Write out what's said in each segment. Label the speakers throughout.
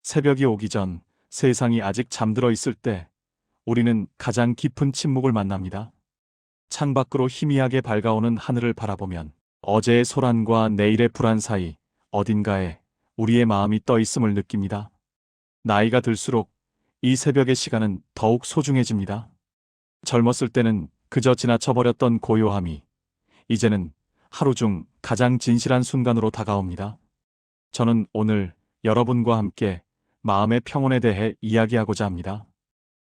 Speaker 1: 새벽이 오기 전 세상이 아직 잠들어 있을 때 우리는 가장 깊은 침묵을 만납니다. 창밖으로 희미하게 밝아오는 하늘을 바라보면 어제의 소란과 내일의 불안 사이 어딘가에 우리의 마음이 떠 있음을 느낍니다. 나이가 들수록 이 새벽의 시간은 더욱 소중해집니다. 젊었을 때는 그저 지나쳐버렸던 고요함이 이제는 하루 중 가장 진실한 순간으로 다가옵니다. 저는 오늘 여러분과 함께 마음의 평온에 대해 이야기하고자 합니다.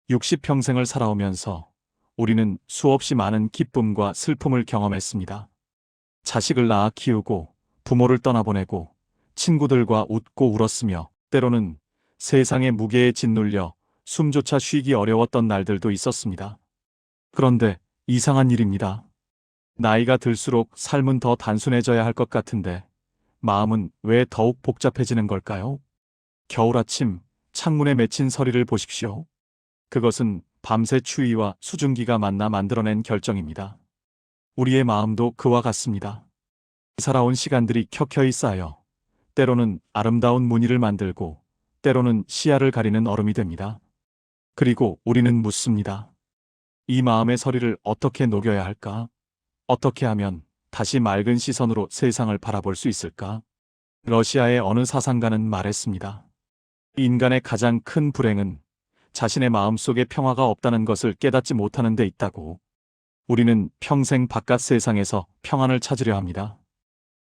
Speaker 1: 60평생을 살아오면서 우리는 수없이 많은 기쁨과 슬픔을 경험했습니다. 자식을 낳아 키우고 부모를 떠나보내고 친구들과 웃고 울었으며 때로는 세상의 무게에 짓눌려 숨조차 쉬기 어려웠던 날들도 있었습니다. 그런데 이상한 일입니다. 나이가 들수록 삶은 더 단순해져야 할 것 같은데 마음은 왜 더욱 복잡해지는 걸까요? 겨울 아침 창문에 맺힌 서리를 보십시오. 그것은 밤새 추위와 수증기가 만나 만들어낸 결정입니다. 우리의 마음도 그와 같습니다. 살아온 시간들이 켜켜이 쌓여 때로는 아름다운 무늬를 만들고 때로는 시야를 가리는 얼음이 됩니다. 그리고 우리는 묻습니다. 이 마음의 서리를 어떻게 녹여야 할까? 어떻게 하면 다시 맑은 시선으로 세상을 바라볼 수 있을까? 러시아의 어느 사상가는 말했습니다. 인간의 가장 큰 불행은 자신의 마음속에 평화가 없다는 것을 깨닫지 못하는 데 있다고. 우리는 평생 바깥 세상에서 평안을 찾으려 합니다.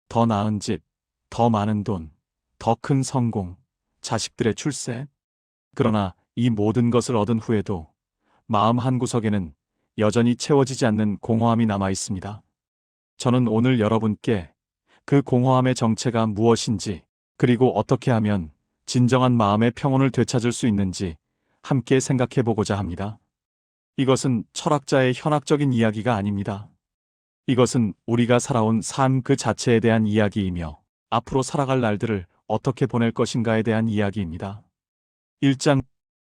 Speaker 1: 더 나은 집, 더 많은 돈, 더 큰 성공, 자식들의 출세. 그러나 이 모든 것을 얻은 후에도 마음 한구석에는 여전히 채워지지 않는 공허함이 남아 있습니다. 저는 오늘 여러분께 그 공허함의 정체가 무엇인지, 그리고 어떻게 하면 진정한 마음의 평온을 되찾을 수 있는지 함께 생각해 보고자 합니다. 이것은 철학자의 현학적인 이야기가 아닙니다. 이것은 우리가 살아온 삶 그 자체에 대한 이야기이며 앞으로 살아갈 날들을 어떻게 보낼 것인가에 대한 이야기입니다. 1장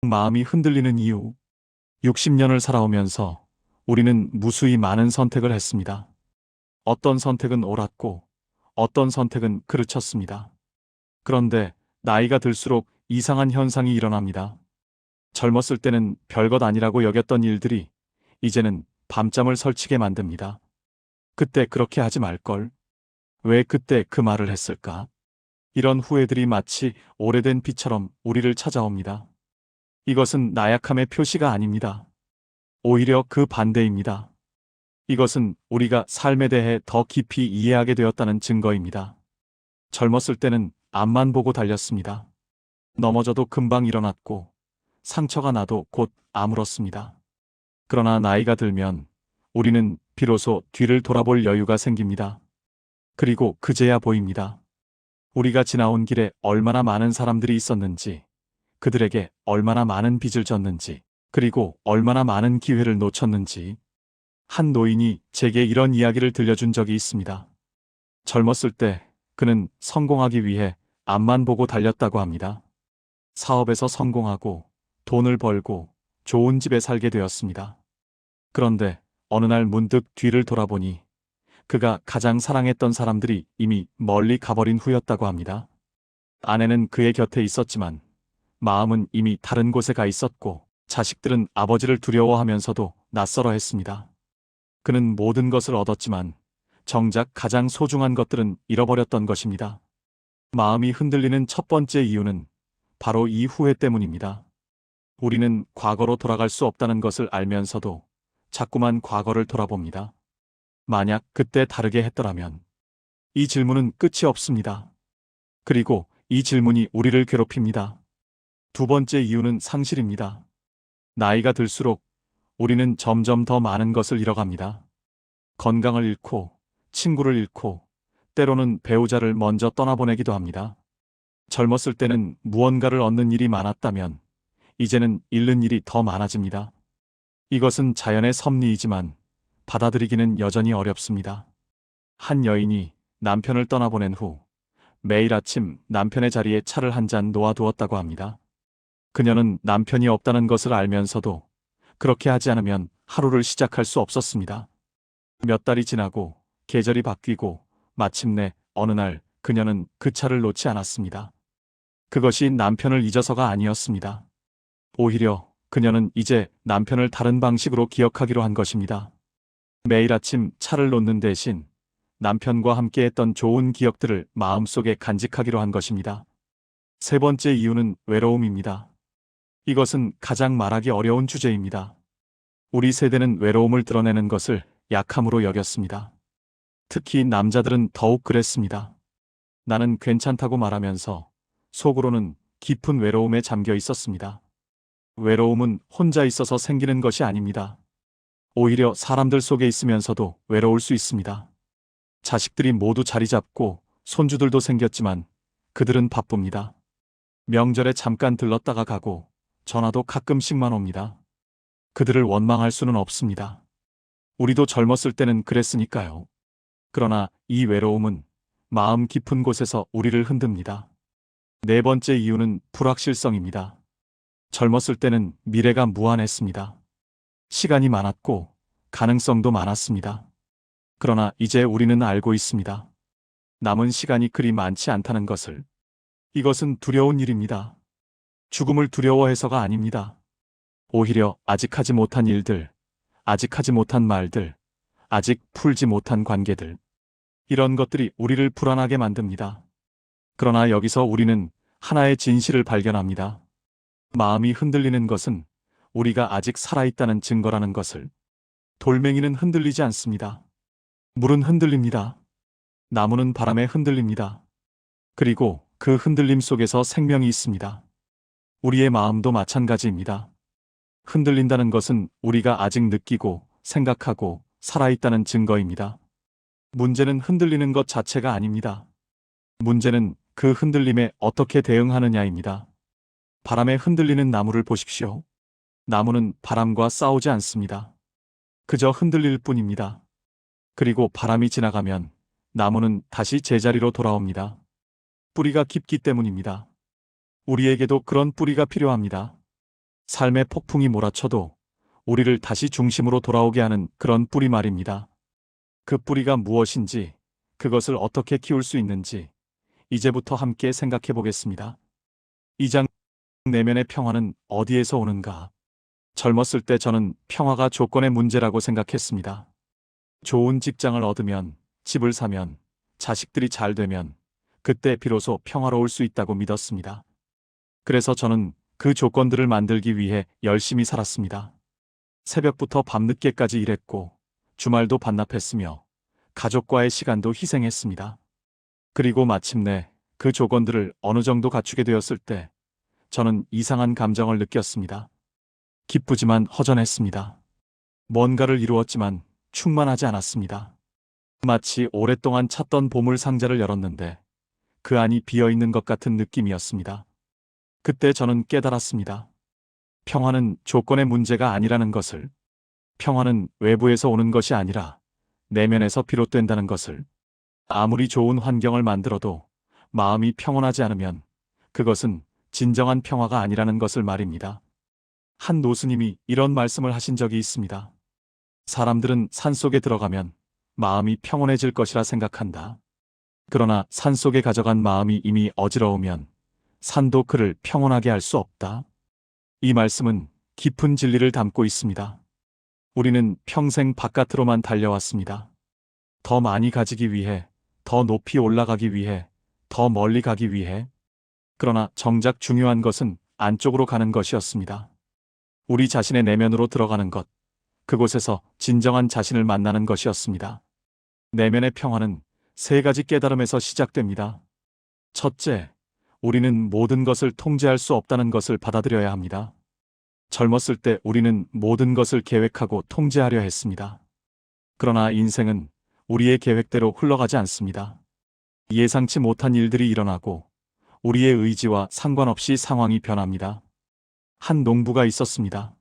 Speaker 1: 마음이 흔들리는 이유. 60년을 살아오면서 우리는 무수히 많은 선택을 했습니다. 어떤 선택은 옳았고 어떤 선택은 그르쳤습니다. 그런데 나이가 들수록 이상한 현상이 일어납니다. 젊었을 때는 별것 아니라고 여겼던 일들이 이제는 밤잠을 설치게 만듭니다. 그때 그렇게 하지 말걸. 왜 그때 그 말을 했을까? 이런 후회들이 마치 오래된 비처럼 우리를 찾아옵니다. 이것은 나약함의 표시가 아닙니다. 오히려 그 반대입니다. 이것은 우리가 삶에 대해 더 깊이 이해하게 되었다는 증거입니다. 젊었을 때는 앞만 보고 달렸습니다. 넘어져도 금방 일어났고 상처가 나도 곧 아물었습니다. 그러나 나이가 들면 우리는 비로소 뒤를 돌아볼 여유가 생깁니다. 그리고 그제야 보입니다. 우리가 지나온 길에 얼마나 많은 사람들이 있었는지, 그들에게 얼마나 많은 빚을 졌는지, 그리고 얼마나 많은 기회를 놓쳤는지. 한 노인이 제게 이런 이야기를 들려준 적이 있습니다. 젊었을 때 그는 성공하기 위해 앞만 보고 달렸다고 합니다. 사업에서 성공하고 돈을 벌고 좋은 집에 살게 되었습니다. 그런데 어느 날 문득 뒤를 돌아보니 그가 가장 사랑했던 사람들이 이미 멀리 가버린 후였다고 합니다. 아내는 그의 곁에 있었지만 마음은 이미 다른 곳에 가 있었고 자식들은 아버지를 두려워하면서도 낯설어 했습니다. 그는 모든 것을 얻었지만 정작 가장 소중한 것들은 잃어버렸던 것입니다. 마음이 흔들리는 첫 번째 이유는 바로 이 후회 때문입니다. 우리는 과거로 돌아갈 수 없다는 것을 알면서도 자꾸만 과거를 돌아봅니다. 만약 그때 다르게 했더라면. 이 질문은 끝이 없습니다. 그리고 이 질문이 우리를 괴롭힙니다. 두 번째 이유는 상실입니다. 나이가 들수록 우리는 점점 더 많은 것을 잃어갑니다. 건강을 잃고, 친구를 잃고, 때로는 배우자를 먼저 떠나보내기도 합니다. 젊었을 때는 무언가를 얻는 일이 많았다면, 이제는 잃는 일이 더 많아집니다. 이것은 자연의 섭리이지만 받아들이기는 여전히 어렵습니다. 한 여인이 남편을 떠나보낸 후 매일 아침 남편의 자리에 차를 한 잔 놓아두었다고 합니다. 그녀는 남편이 없다는 것을 알면서도 그렇게 하지 않으면 하루를 시작할 수 없었습니다. 몇 달이 지나고 계절이 바뀌고 마침내 어느 날 그녀는 그 차를 놓지 않았습니다. 그것이 남편을 잊어서가 아니었습니다. 오히려 그녀는 이제 남편을 다른 방식으로 기억하기로 한 것입니다. 매일 아침 차를 놓는 대신 남편과 함께했던 좋은 기억들을 마음속에 간직하기로 한 것입니다. 세 번째 이유는 외로움입니다. 이것은 가장 말하기 어려운 주제입니다. 우리 세대는 외로움을 드러내는 것을 약함으로 여겼습니다. 특히 남자들은 더욱 그랬습니다. 나는 괜찮다고 말하면서 속으로는 깊은 외로움에 잠겨 있었습니다. 외로움은 혼자 있어서 생기는 것이 아닙니다. 오히려 사람들 속에 있으면서도 외로울 수 있습니다. 자식들이 모두 자리 잡고 손주들도 생겼지만 그들은 바쁩니다. 명절에 잠깐 들렀다가 가고 전화도 가끔씩만 옵니다. 그들을 원망할 수는 없습니다. 우리도 젊었을 때는 그랬으니까요. 그러나 이 외로움은 마음 깊은 곳에서 우리를 흔듭니다. 네 번째 이유는 불확실성입니다. 젊었을 때는 미래가 무한했습니다. 시간이 많았고 가능성도 많았습니다. 그러나 이제 우리는 알고 있습니다. 남은 시간이 그리 많지 않다는 것을. 이것은 두려운 일입니다. 죽음을 두려워해서가 아닙니다. 오히려 아직 하지 못한 일들, 아직 하지 못한 말들, 아직 풀지 못한 관계들. 이런 것들이 우리를 불안하게 만듭니다. 그러나 여기서 우리는 하나의 진실을 발견합니다. 마음이 흔들리는 것은 우리가 아직 살아있다는 증거라는 것을. 돌멩이는 흔들리지 않습니다. 물은 흔들립니다. 나무는 바람에 흔들립니다. 그리고 그 흔들림 속에서 생명이 있습니다. 우리의 마음도 마찬가지입니다. 흔들린다는 것은 우리가 아직 느끼고 생각하고 살아있다는 증거입니다. 문제는 흔들리는 것 자체가 아닙니다. 문제는 그 흔들림에 어떻게 대응하느냐입니다. 바람에 흔들리는 나무를 보십시오. 나무는 바람과 싸우지 않습니다. 그저 흔들릴 뿐입니다. 그리고 바람이 지나가면 나무는 다시 제자리로 돌아옵니다. 뿌리가 깊기 때문입니다. 우리에게도 그런 뿌리가 필요합니다. 삶의 폭풍이 몰아쳐도 우리를 다시 중심으로 돌아오게 하는 그런 뿌리 말입니다. 그 뿌리가 무엇인지, 그것을 어떻게 키울 수 있는지 이제부터 함께 생각해 보겠습니다. 2장 내면의 평화는 어디에서 오는가? 젊었을 때 저는 평화가 조건의 문제라고 생각했습니다. 좋은 직장을 얻으면, 집을 사면, 자식들이 잘 되면 그때 비로소 평화로울 수 있다고 믿었습니다. 그래서 저는 그 조건들을 만들기 위해 열심히 살았습니다. 새벽부터 밤늦게까지 일했고 주말도 반납했으며 가족과의 시간도 희생했습니다. 그리고 마침내 그 조건들을 어느 정도 갖추게 되었을 때 저는 이상한 감정을 느꼈습니다. 기쁘지만 허전했습니다. 뭔가를 이루었지만 충만하지 않았습니다. 마치 오랫동안 찾던 보물 상자를 열었는데 그 안이 비어있는 것 같은 느낌이었습니다. 그때 저는 깨달았습니다. 평화는 조건의 문제가 아니라는 것을. 평화는 외부에서 오는 것이 아니라 내면에서 비롯된다는 것을. 아무리 좋은 환경을 만들어도 마음이 평온하지 않으면 그것은 진정한 평화가 아니라는 것을 말입니다. 한 노스님이 이런 말씀을 하신 적이 있습니다. 사람들은 산속에 들어가면 마음이 평온해질 것이라 생각한다. 그러나 산속에 가져간 마음이 이미 어지러우면 산도 그를 평온하게 할 수 없다. 이 말씀은 깊은 진리를 담고 있습니다. 우리는 평생 바깥으로만 달려왔습니다. 더 많이 가지기 위해, 더 높이 올라가기 위해, 더 멀리 가기 위해. 그러나 정작 중요한 것은 안쪽으로 가는 것이었습니다. 우리 자신의 내면으로 들어가는 것, 그곳에서 진정한 자신을 만나는 것이었습니다. 내면의 평화는 세 가지 깨달음에서 시작됩니다. 첫째, 우리는 모든 것을 통제할 수 없다는 것을 받아들여야 합니다. 젊었을 때 우리는 모든 것을 계획하고 통제하려 했습니다. 그러나 인생은 우리의 계획대로 흘러가지 않습니다. 예상치 못한 일들이 일어나고 우리의 의지와 상관없이 상황이 변합니다. 한 농부가 있었습니다.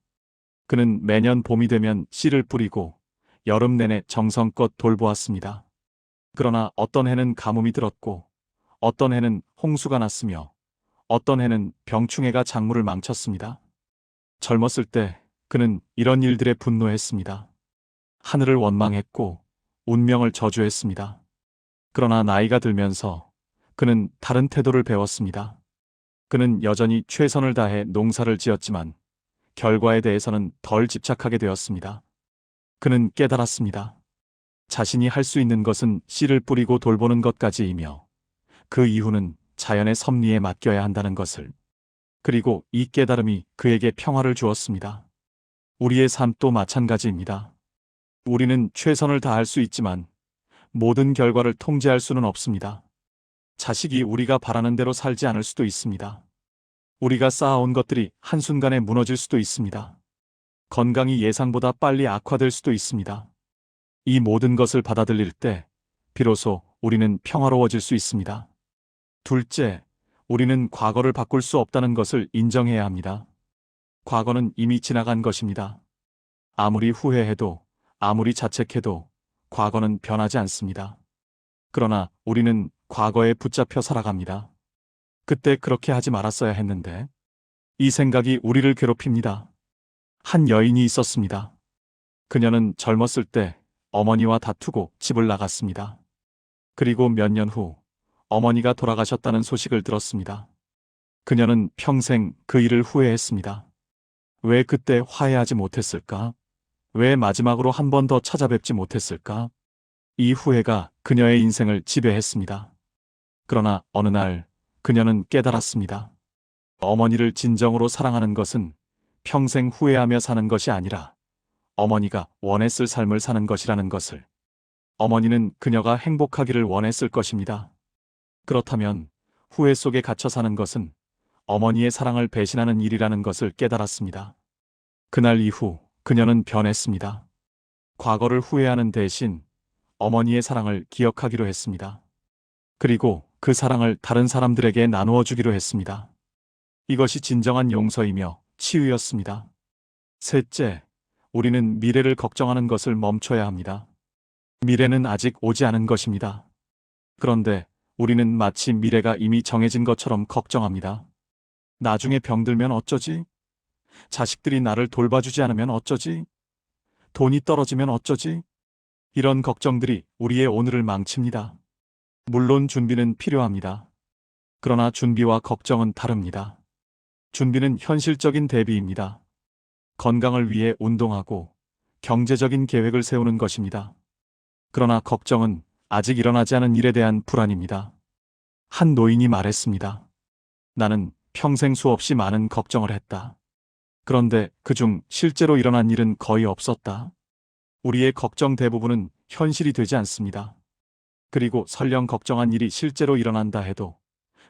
Speaker 1: 그는 매년 봄이 되면 씨를 뿌리고 여름 내내 정성껏 돌보았습니다. 그러나 어떤 해는 가뭄이 들었고 어떤 해는 홍수가 났으며 어떤 해는 병충해가 작물을 망쳤습니다. 젊었을 때 그는 이런 일들에 분노했습니다. 하늘을 원망했고 운명을 저주했습니다. 그러나 나이가 들면서 그는 다른 태도를 배웠습니다. 그는 여전히 최선을 다해 농사를 지었지만 결과에 대해서는 덜 집착하게 되었습니다. 그는 깨달았습니다. 자신이 할 수 있는 것은 씨를 뿌리고 돌보는 것까지이며 그 이후는 자연의 섭리에 맡겨야 한다는 것을. 그리고 이 깨달음이 그에게 평화를 주었습니다. 우리의 삶도 마찬가지입니다. 우리는 최선을 다할 수 있지만 모든 결과를 통제할 수는 없습니다. 자식이 우리가 바라는 대로 살지 않을 수도 있습니다. 우리가 쌓아온 것들이 한순간에 무너질 수도 있습니다. 건강이 예상보다 빨리 악화될 수도 있습니다. 이 모든 것을 받아들일 때 비로소 우리는 평화로워질 수 있습니다. 둘째, 우리는 과거를 바꿀 수 없다는 것을 인정해야 합니다. 과거는 이미 지나간 것입니다. 아무리 후회해도, 아무리 자책해도 과거는 변하지 않습니다. 그러나 우리는 과거에 붙잡혀 살아갑니다. 그때 그렇게 하지 말았어야 했는데. 이 생각이 우리를 괴롭힙니다. 한 여인이 있었습니다. 그녀는 젊었을 때 어머니와 다투고 집을 나갔습니다. 그리고 몇 년 후 어머니가 돌아가셨다는 소식을 들었습니다. 그녀는 평생 그 일을 후회했습니다. 왜 그때 화해하지 못했을까? 왜 마지막으로 한 번 더 찾아뵙지 못했을까? 이 후회가 그녀의 인생을 지배했습니다. 그러나 어느 날 그녀는 깨달았습니다. 어머니를 진정으로 사랑하는 것은 평생 후회하며 사는 것이 아니라 어머니가 원했을 삶을 사는 것이라는 것을. 어머니는 그녀가 행복하기를 원했을 것입니다. 그렇다면 후회 속에 갇혀 사는 것은 어머니의 사랑을 배신하는 일이라는 것을 깨달았습니다. 그날 이후 그녀는 변했습니다. 과거를 후회하는 대신 어머니의 사랑을 기억하기로 했습니다. 그리고 그 사랑을 다른 사람들에게 나누어 주기로 했습니다. 이것이 진정한 용서이며 치유였습니다. 셋째, 우리는 미래를 걱정하는 것을 멈춰야 합니다. 미래는 아직 오지 않은 것입니다. 그런데 우리는 마치 미래가 이미 정해진 것처럼 걱정합니다. 나중에 병들면 어쩌지? 자식들이 나를 돌봐주지 않으면 어쩌지? 돈이 떨어지면 어쩌지? 이런 걱정들이 우리의 오늘을 망칩니다. 물론 준비는 필요합니다. 그러나 준비와 걱정은 다릅니다. 준비는 현실적인 대비입니다. 건강을 위해 운동하고 경제적인 계획을 세우는 것입니다. 그러나 걱정은 아직 일어나지 않은 일에 대한 불안입니다. 한 노인이 말했습니다. 나는 평생 수없이 많은 걱정을 했다. 그런데 그중 실제로 일어난 일은 거의 없었다. 우리의 걱정 대부분은 현실이 되지 않습니다. 그리고 설령 걱정한 일이 실제로 일어난다 해도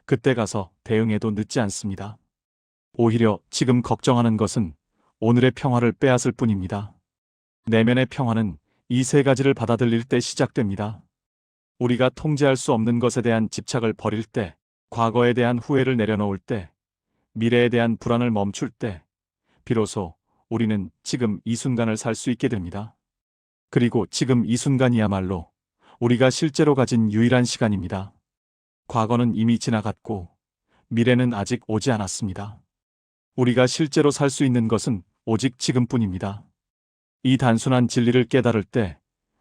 Speaker 1: 그때 가서 대응해도 늦지 않습니다. 오히려 지금 걱정하는 것은 오늘의 평화를 빼앗을 뿐입니다. 내면의 평화는 이 세 가지를 받아들일 때 시작됩니다. 우리가 통제할 수 없는 것에 대한 집착을 버릴 때, 과거에 대한 후회를 내려놓을 때, 미래에 대한 불안을 멈출 때, 비로소 우리는 지금 이 순간을 살 수 있게 됩니다. 그리고 지금 이 순간이야말로 우리가 실제로 가진 유일한 시간입니다. 과거는 이미 지나갔고 미래는 아직 오지 않았습니다. 우리가 실제로 살 수 있는 것은 오직 지금뿐입니다. 이 단순한 진리를 깨달을 때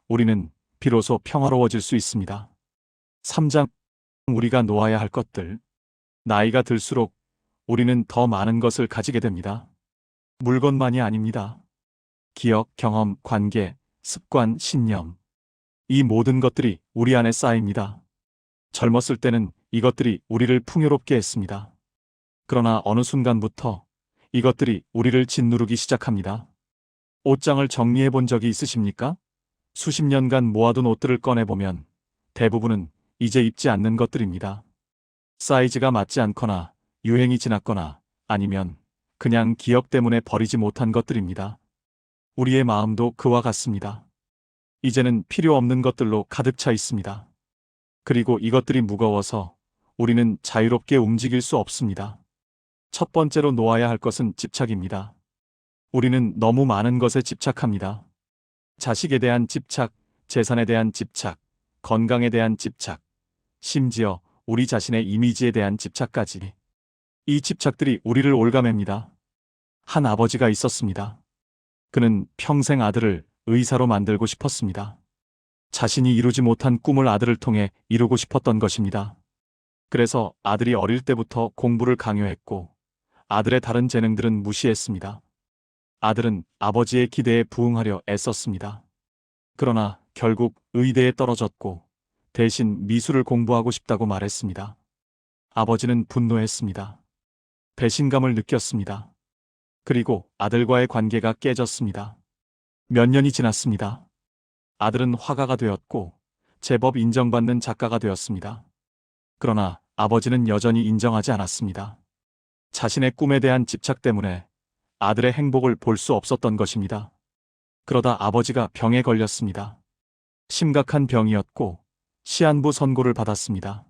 Speaker 1: 우리는 비로소 평화로워질 수 있습니다. 3장, 우리가 놓아야 할 것들. 나이가 들수록 우리는 더 많은 것을 가지게 됩니다. 물건만이 아닙니다. 기억, 경험, 관계, 습관, 신념. 이 모든 것들이 우리 안에 쌓입니다. 젊었을 때는 이것들이 우리를 풍요롭게 했습니다. 그러나 어느 순간부터 이것들이 우리를 짓누르기 시작합니다. 옷장을 정리해 본 적이 있으십니까? 수십 년간 모아둔 옷들을 꺼내보면 대부분은 이제 입지 않는 것들입니다. 사이즈가 맞지 않거나 유행이 지났거나 아니면 그냥 기억 때문에 버리지 못한 것들입니다. 우리의 마음도 그와 같습니다. 이제는 필요 없는 것들로 가득 차 있습니다. 그리고 이것들이 무거워서 우리는 자유롭게 움직일 수 없습니다. 첫 번째로 놓아야 할 것은 집착입니다. 우리는 너무 많은 것에 집착합니다. 자식에 대한 집착, 재산에 대한 집착, 건강에 대한 집착, 심지어 우리 자신의 이미지에 대한 집착까지. 이 집착들이 우리를 올가맵니다. 한 아버지가 있었습니다. 그는 평생 아들을 의사로 만들고 싶었습니다. 자신이 이루지 못한 꿈을 아들을 통해 이루고 싶었던 것입니다. 그래서 아들이 어릴 때부터 공부를 강요했고 아들의 다른 재능들은 무시했습니다. 아들은 아버지의 기대에 부응하려 애썼습니다. 그러나 결국 의대에 떨어졌고 대신 미술을 공부하고 싶다고 말했습니다. 아버지는 분노했습니다. 배신감을 느꼈습니다. 그리고 아들과의 관계가 깨졌습니다. 몇 년이 지났습니다. 아들은 화가가 되었고 제법 인정받는 작가가 되었습니다. 그러나 아버지는 여전히 인정하지 않았습니다. 자신의 꿈에 대한 집착 때문에 아들의 행복을 볼 수 없었던 것입니다. 그러다 아버지가 병에 걸렸습니다. 심각한 병이었고 시한부 선고를 받았습니다.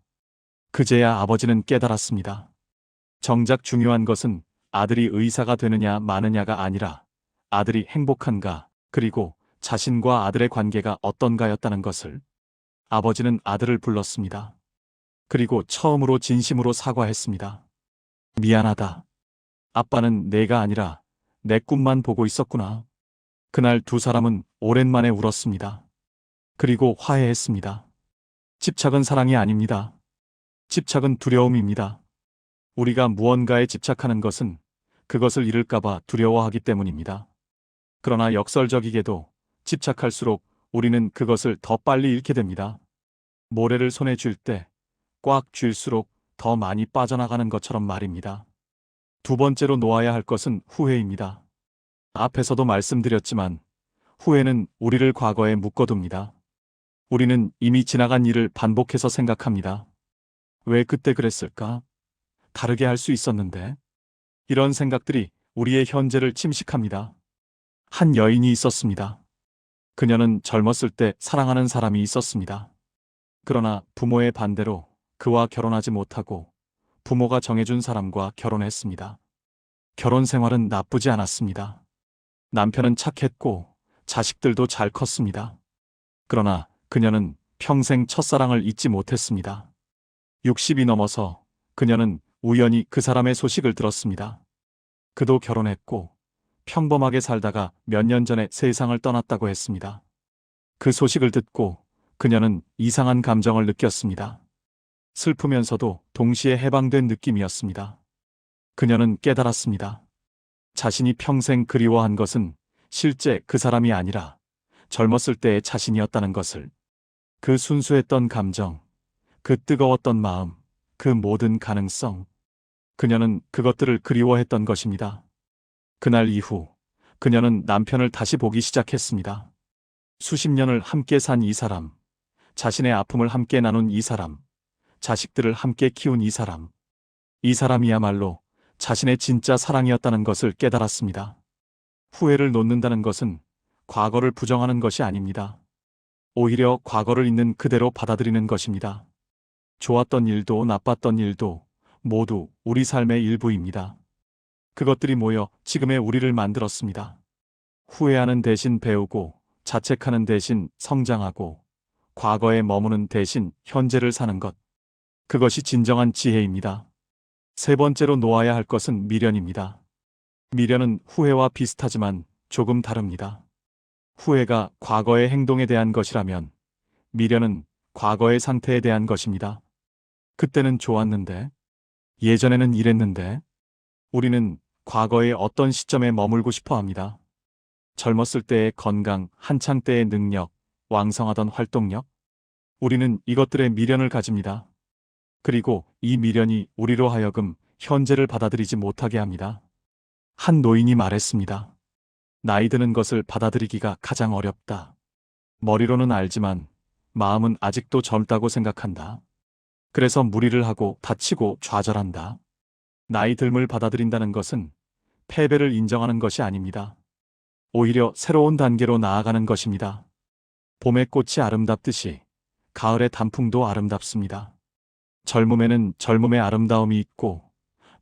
Speaker 1: 그제야 아버지는 깨달았습니다. 정작 중요한 것은 아들이 의사가 되느냐 마느냐가 아니라 아들이 행복한가, 그리고 자신과 아들의 관계가 어떤가였다는 것을. 아버지는 아들을 불렀습니다. 그리고 처음으로 진심으로 사과했습니다. 미안하다. 아빠는 내가 아니라 내 꿈만 보고 있었구나. 그날 두 사람은 오랜만에 울었습니다. 그리고 화해했습니다. 집착은 사랑이 아닙니다. 집착은 두려움입니다. 우리가 무언가에 집착하는 것은 그것을 잃을까봐 두려워하기 때문입니다. 그러나 역설적이게도 집착할수록 우리는 그것을 더 빨리 잃게 됩니다. 모래를 손에 쥘 때 꽉 쥘수록 더 많이 빠져나가는 것처럼 말입니다. 두 번째로 놓아야 할 것은 후회입니다. 앞에서도 말씀드렸지만 후회는 우리를 과거에 묶어둡니다. 우리는 이미 지나간 일을 반복해서 생각합니다. 왜 그때 그랬을까? 다르게 할 수 있었는데. 이런 생각들이 우리의 현재를 침식합니다. 한 여인이 있었습니다. 그녀는 젊었을 때 사랑하는 사람이 있었습니다. 그러나 부모의 반대로 그와 결혼하지 못하고 부모가 정해준 사람과 결혼했습니다. 결혼 생활은 나쁘지 않았습니다. 남편은 착했고 자식들도 잘 컸습니다. 그러나 그녀는 평생 첫사랑을 잊지 못했습니다. 60이 넘어서 그녀는 우연히 그 사람의 소식을 들었습니다. 그도 결혼했고 평범하게 살다가 몇 년 전에 세상을 떠났다고 했습니다. 그 소식을 듣고 그녀는 이상한 감정을 느꼈습니다. 슬프면서도 동시에 해방된 느낌이었습니다. 그녀는 깨달았습니다. 자신이 평생 그리워한 것은 실제 그 사람이 아니라 젊었을 때의 자신이었다는 것을. 그 순수했던 감정, 그 뜨거웠던 마음, 그 모든 가능성. 그녀는 그것들을 그리워했던 것입니다. 그날 이후 그녀는 남편을 다시 보기 시작했습니다. 수십 년을 함께 산 이 사람, 자신의 아픔을 함께 나눈 이 사람, 자식들을 함께 키운 이 사람. 이 사람이야말로 자신의 진짜 사랑이었다는 것을 깨달았습니다. 후회를 놓는다는 것은 과거를 부정하는 것이 아닙니다. 오히려 과거를 있는 그대로 받아들이는 것입니다. 좋았던 일도 나빴던 일도 모두 우리 삶의 일부입니다. 그것들이 모여 지금의 우리를 만들었습니다. 후회하는 대신 배우고, 자책하는 대신 성장하고, 과거에 머무는 대신 현재를 사는 것. 그것이 진정한 지혜입니다. 세 번째로 놓아야 할 것은 미련입니다. 미련은 후회와 비슷하지만 조금 다릅니다. 후회가 과거의 행동에 대한 것이라면 미련은 과거의 상태에 대한 것입니다. 그때는 좋았는데, 예전에는 이랬는데. 우리는 과거의 어떤 시점에 머물고 싶어 합니다. 젊었을 때의 건강, 한창 때의 능력, 왕성하던 활동력. 우리는 이것들의 미련을 가집니다. 그리고 이 미련이 우리로 하여금 현재를 받아들이지 못하게 합니다. 한 노인이 말했습니다. 나이 드는 것을 받아들이기가 가장 어렵다. 머리로는 알지만 마음은 아직도 젊다고 생각한다. 그래서 무리를 하고 다치고 좌절한다. 나이 듦을 받아들인다는 것은 패배를 인정하는 것이 아닙니다. 오히려 새로운 단계로 나아가는 것입니다. 봄의 꽃이 아름답듯이 가을의 단풍도 아름답습니다. 젊음에는 젊음의 아름다움이 있고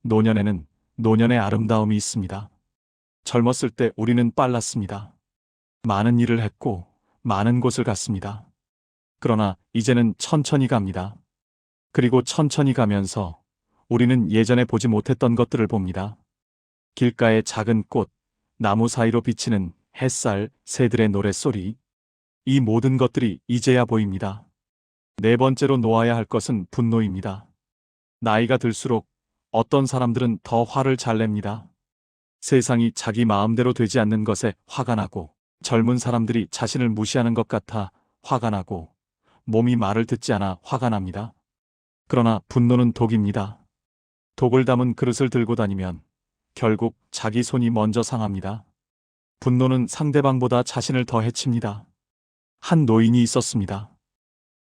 Speaker 1: 노년에는 노년의 아름다움이 있습니다. 젊었을 때 우리는 빨랐습니다. 많은 일을 했고 많은 곳을 갔습니다. 그러나 이제는 천천히 갑니다. 그리고 천천히 가면서 우리는 예전에 보지 못했던 것들을 봅니다. 길가의 작은 꽃, 나무 사이로 비치는 햇살, 새들의 노랫소리. 이 모든 것들이 이제야 보입니다. 네 번째로 놓아야 할 것은 분노입니다. 나이가 들수록 어떤 사람들은 더 화를 잘 냅니다. 세상이 자기 마음대로 되지 않는 것에 화가 나고, 젊은 사람들이 자신을 무시하는 것 같아 화가 나고, 몸이 말을 듣지 않아 화가 납니다. 그러나 분노는 독입니다. 독을 담은 그릇을 들고 다니면 결국 자기 손이 먼저 상합니다. 분노는 상대방보다 자신을 더 해칩니다. 한 노인이 있었습니다.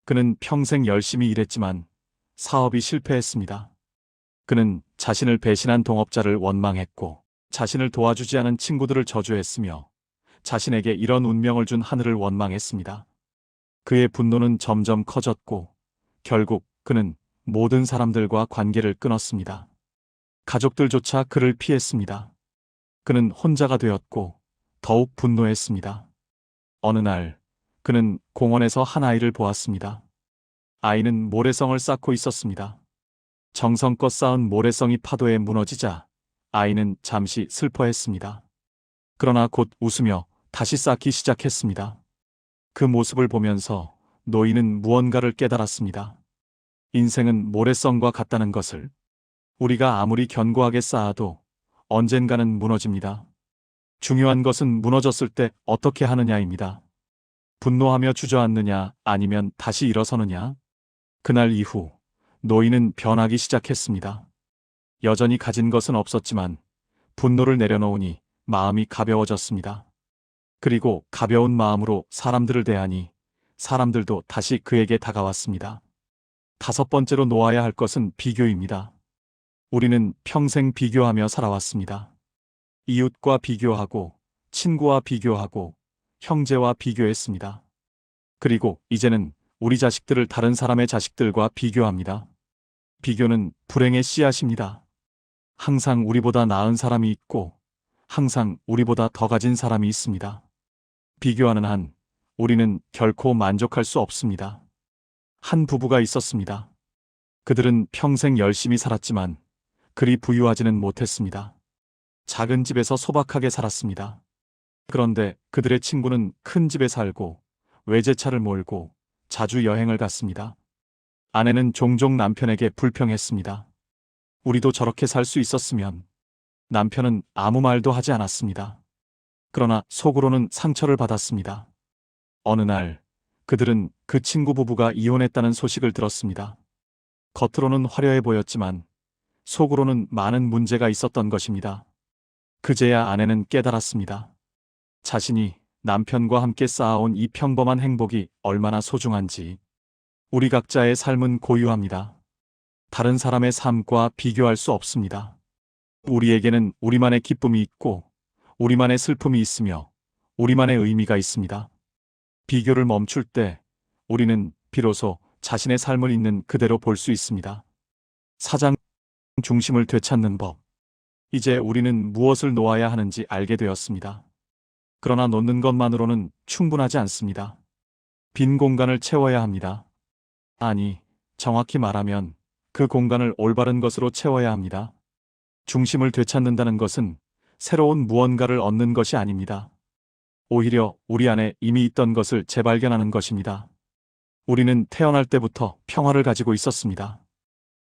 Speaker 1: 그는 평생 열심히 일했지만 사업이 실패했습니다. 그는 자신을 배신한 동업자를 원망했고, 자신을 도와주지 않은 친구들을 저주했으며, 자신에게 이런 운명을 준 하늘을 원망했습니다. 그의 분노는 점점 커졌고, 결국 그는 모든 사람들과 관계를 끊었습니다. 가족들조차 그를 피했습니다. 그는 혼자가 되었고 더욱 분노했습니다. 어느 날 그는 공원에서 한 아이를 보았습니다. 아이는 모래성을 쌓고 있었습니다. 정성껏 쌓은 모래성이 파도에 무너지자 아이는 잠시 슬퍼했습니다. 그러나 곧 웃으며 다시 쌓기 시작했습니다. 그 모습을 보면서 노인은 무언가를 깨달았습니다. 인생은 모래성과 같다는 것을. 우리가 아무리 견고하게 쌓아도 언젠가는 무너집니다. 중요한 것은 무너졌을 때 어떻게 하느냐입니다. 분노하며 주저앉느냐 아니면 다시 일어서느냐. 그날 이후 노인은 변하기 시작했습니다. 여전히 가진 것은 없었지만 분노를 내려놓으니 마음이 가벼워졌습니다. 그리고 가벼운 마음으로 사람들을 대하니 사람들도 다시 그에게 다가왔습니다. 다섯 번째로 놓아야 할 것은 비교입니다. 우리는 평생 비교하며 살아왔습니다. 이웃과 비교하고, 친구와 비교하고, 형제와 비교했습니다. 그리고 이제는 우리 자식들을 다른 사람의 자식들과 비교합니다. 비교는 불행의 씨앗입니다. 항상 우리보다 나은 사람이 있고, 항상 우리보다 더 가진 사람이 있습니다. 비교하는 한, 우리는 결코 만족할 수 없습니다. 한 부부가 있었습니다. 그들은 평생 열심히 살았지만, 그리 부유하지는 못했습니다. 작은 집에서 소박하게 살았습니다. 그런데 그들의 친구는 큰 집에 살고 외제차를 몰고 자주 여행을 갔습니다. 아내는 종종 남편에게 불평했습니다. 우리도 저렇게 살 수 있었으면. 남편은 아무 말도 하지 않았습니다. 그러나 속으로는 상처를 받았습니다. 어느 날 그들은 그 친구 부부가 이혼했다는 소식을 들었습니다. 겉으로는 화려해 보였지만 속으로는 많은 문제가 있었던 것입니다. 그제야 아내는 깨달았습니다. 자신이 남편과 함께 쌓아온 이 평범한 행복이 얼마나 소중한지. 우리 각자의 삶은 고유합니다. 다른 사람의 삶과 비교할 수 없습니다. 우리에게는 우리만의 기쁨이 있고, 우리만의 슬픔이 있으며, 우리만의 의미가 있습니다. 비교를 멈출 때 우리는 비로소 자신의 삶을 있는 그대로 볼 수 있습니다. 사장 중심을 되찾는 법. 이제 우리는 무엇을 놓아야 하는지 알게 되었습니다. 그러나 놓는 것만으로는 충분하지 않습니다. 빈 공간을 채워야 합니다. 아니, 정확히 말하면 그 공간을 올바른 것으로 채워야 합니다. 중심을 되찾는다는 것은 새로운 무언가를 얻는 것이 아닙니다. 오히려 우리 안에 이미 있던 것을 재발견하는 것입니다. 우리는 태어날 때부터 평화를 가지고 있었습니다.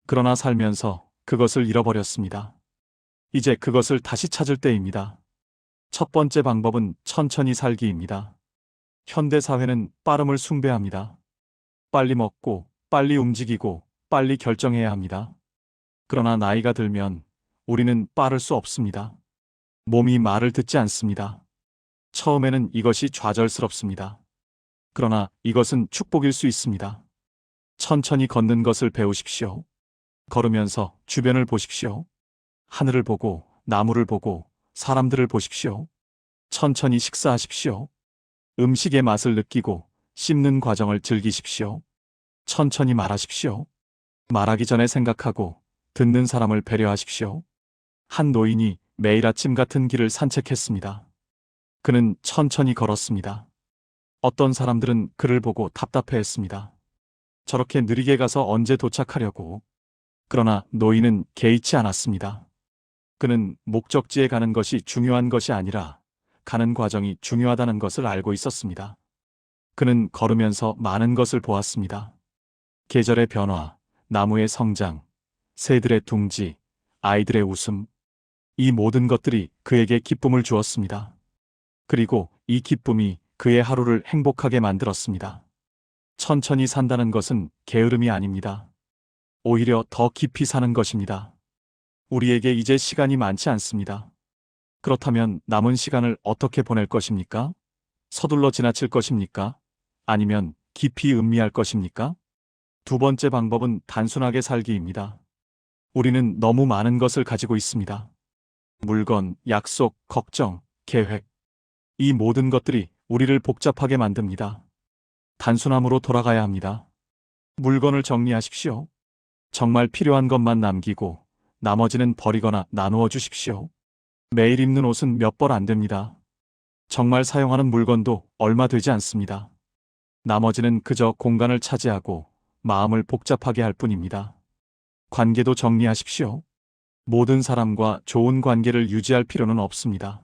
Speaker 1: 그러나 살면서 그것을 잃어버렸습니다. 이제 그것을 다시 찾을 때입니다. 첫 번째 방법은 천천히 살기입니다. 현대 사회는 빠름을 숭배합니다. 빨리 먹고, 빨리 움직이고, 빨리 결정해야 합니다. 그러나 나이가 들면 우리는 빠를 수 없습니다. 몸이 말을 듣지 않습니다. 처음에는 이것이 좌절스럽습니다. 그러나 이것은 축복일 수 있습니다. 천천히 걷는 것을 배우십시오. 걸으면서 주변을 보십시오. 하늘을 보고, 나무를 보고, 사람들을 보십시오. 천천히 식사하십시오. 음식의 맛을 느끼고 씹는 과정을 즐기십시오. 천천히 말하십시오. 말하기 전에 생각하고 듣는 사람을 배려하십시오. 한 노인이 매일 아침 같은 길을 산책했습니다. 그는 천천히 걸었습니다. 어떤 사람들은 그를 보고 답답해했습니다. 저렇게 느리게 가서 언제 도착하려고. 그러나 노인은 개의치 않았습니다. 그는 목적지에 가는 것이 중요한 것이 아니라 가는 과정이 중요하다는 것을 알고 있었습니다. 그는 걸으면서 많은 것을 보았습니다. 계절의 변화, 나무의 성장, 새들의 둥지, 아이들의 웃음, 이 모든 것들이 그에게 기쁨을 주었습니다. 그리고 이 기쁨이 그의 하루를 행복하게 만들었습니다. 천천히 산다는 것은 게으름이 아닙니다. 오히려 더 깊이 사는 것입니다. 우리에게 이제 시간이 많지 않습니다. 그렇다면 남은 시간을 어떻게 보낼 것입니까? 서둘러 지나칠 것입니까? 아니면 깊이 음미할 것입니까? 두 번째 방법은 단순하게 살기입니다. 우리는 너무 많은 것을 가지고 있습니다. 물건, 약속, 걱정, 계획. 이 모든 것들이 우리를 복잡하게 만듭니다. 단순함으로 돌아가야 합니다. 물건을 정리하십시오. 정말 필요한 것만 남기고 나머지는 버리거나 나누어 주십시오. 매일 입는 옷은 몇 벌 안 됩니다. 정말 사용하는 물건도 얼마 되지 않습니다. 나머지는 그저 공간을 차지하고 마음을 복잡하게 할 뿐입니다. 관계도 정리하십시오. 모든 사람과 좋은 관계를 유지할 필요는 없습니다.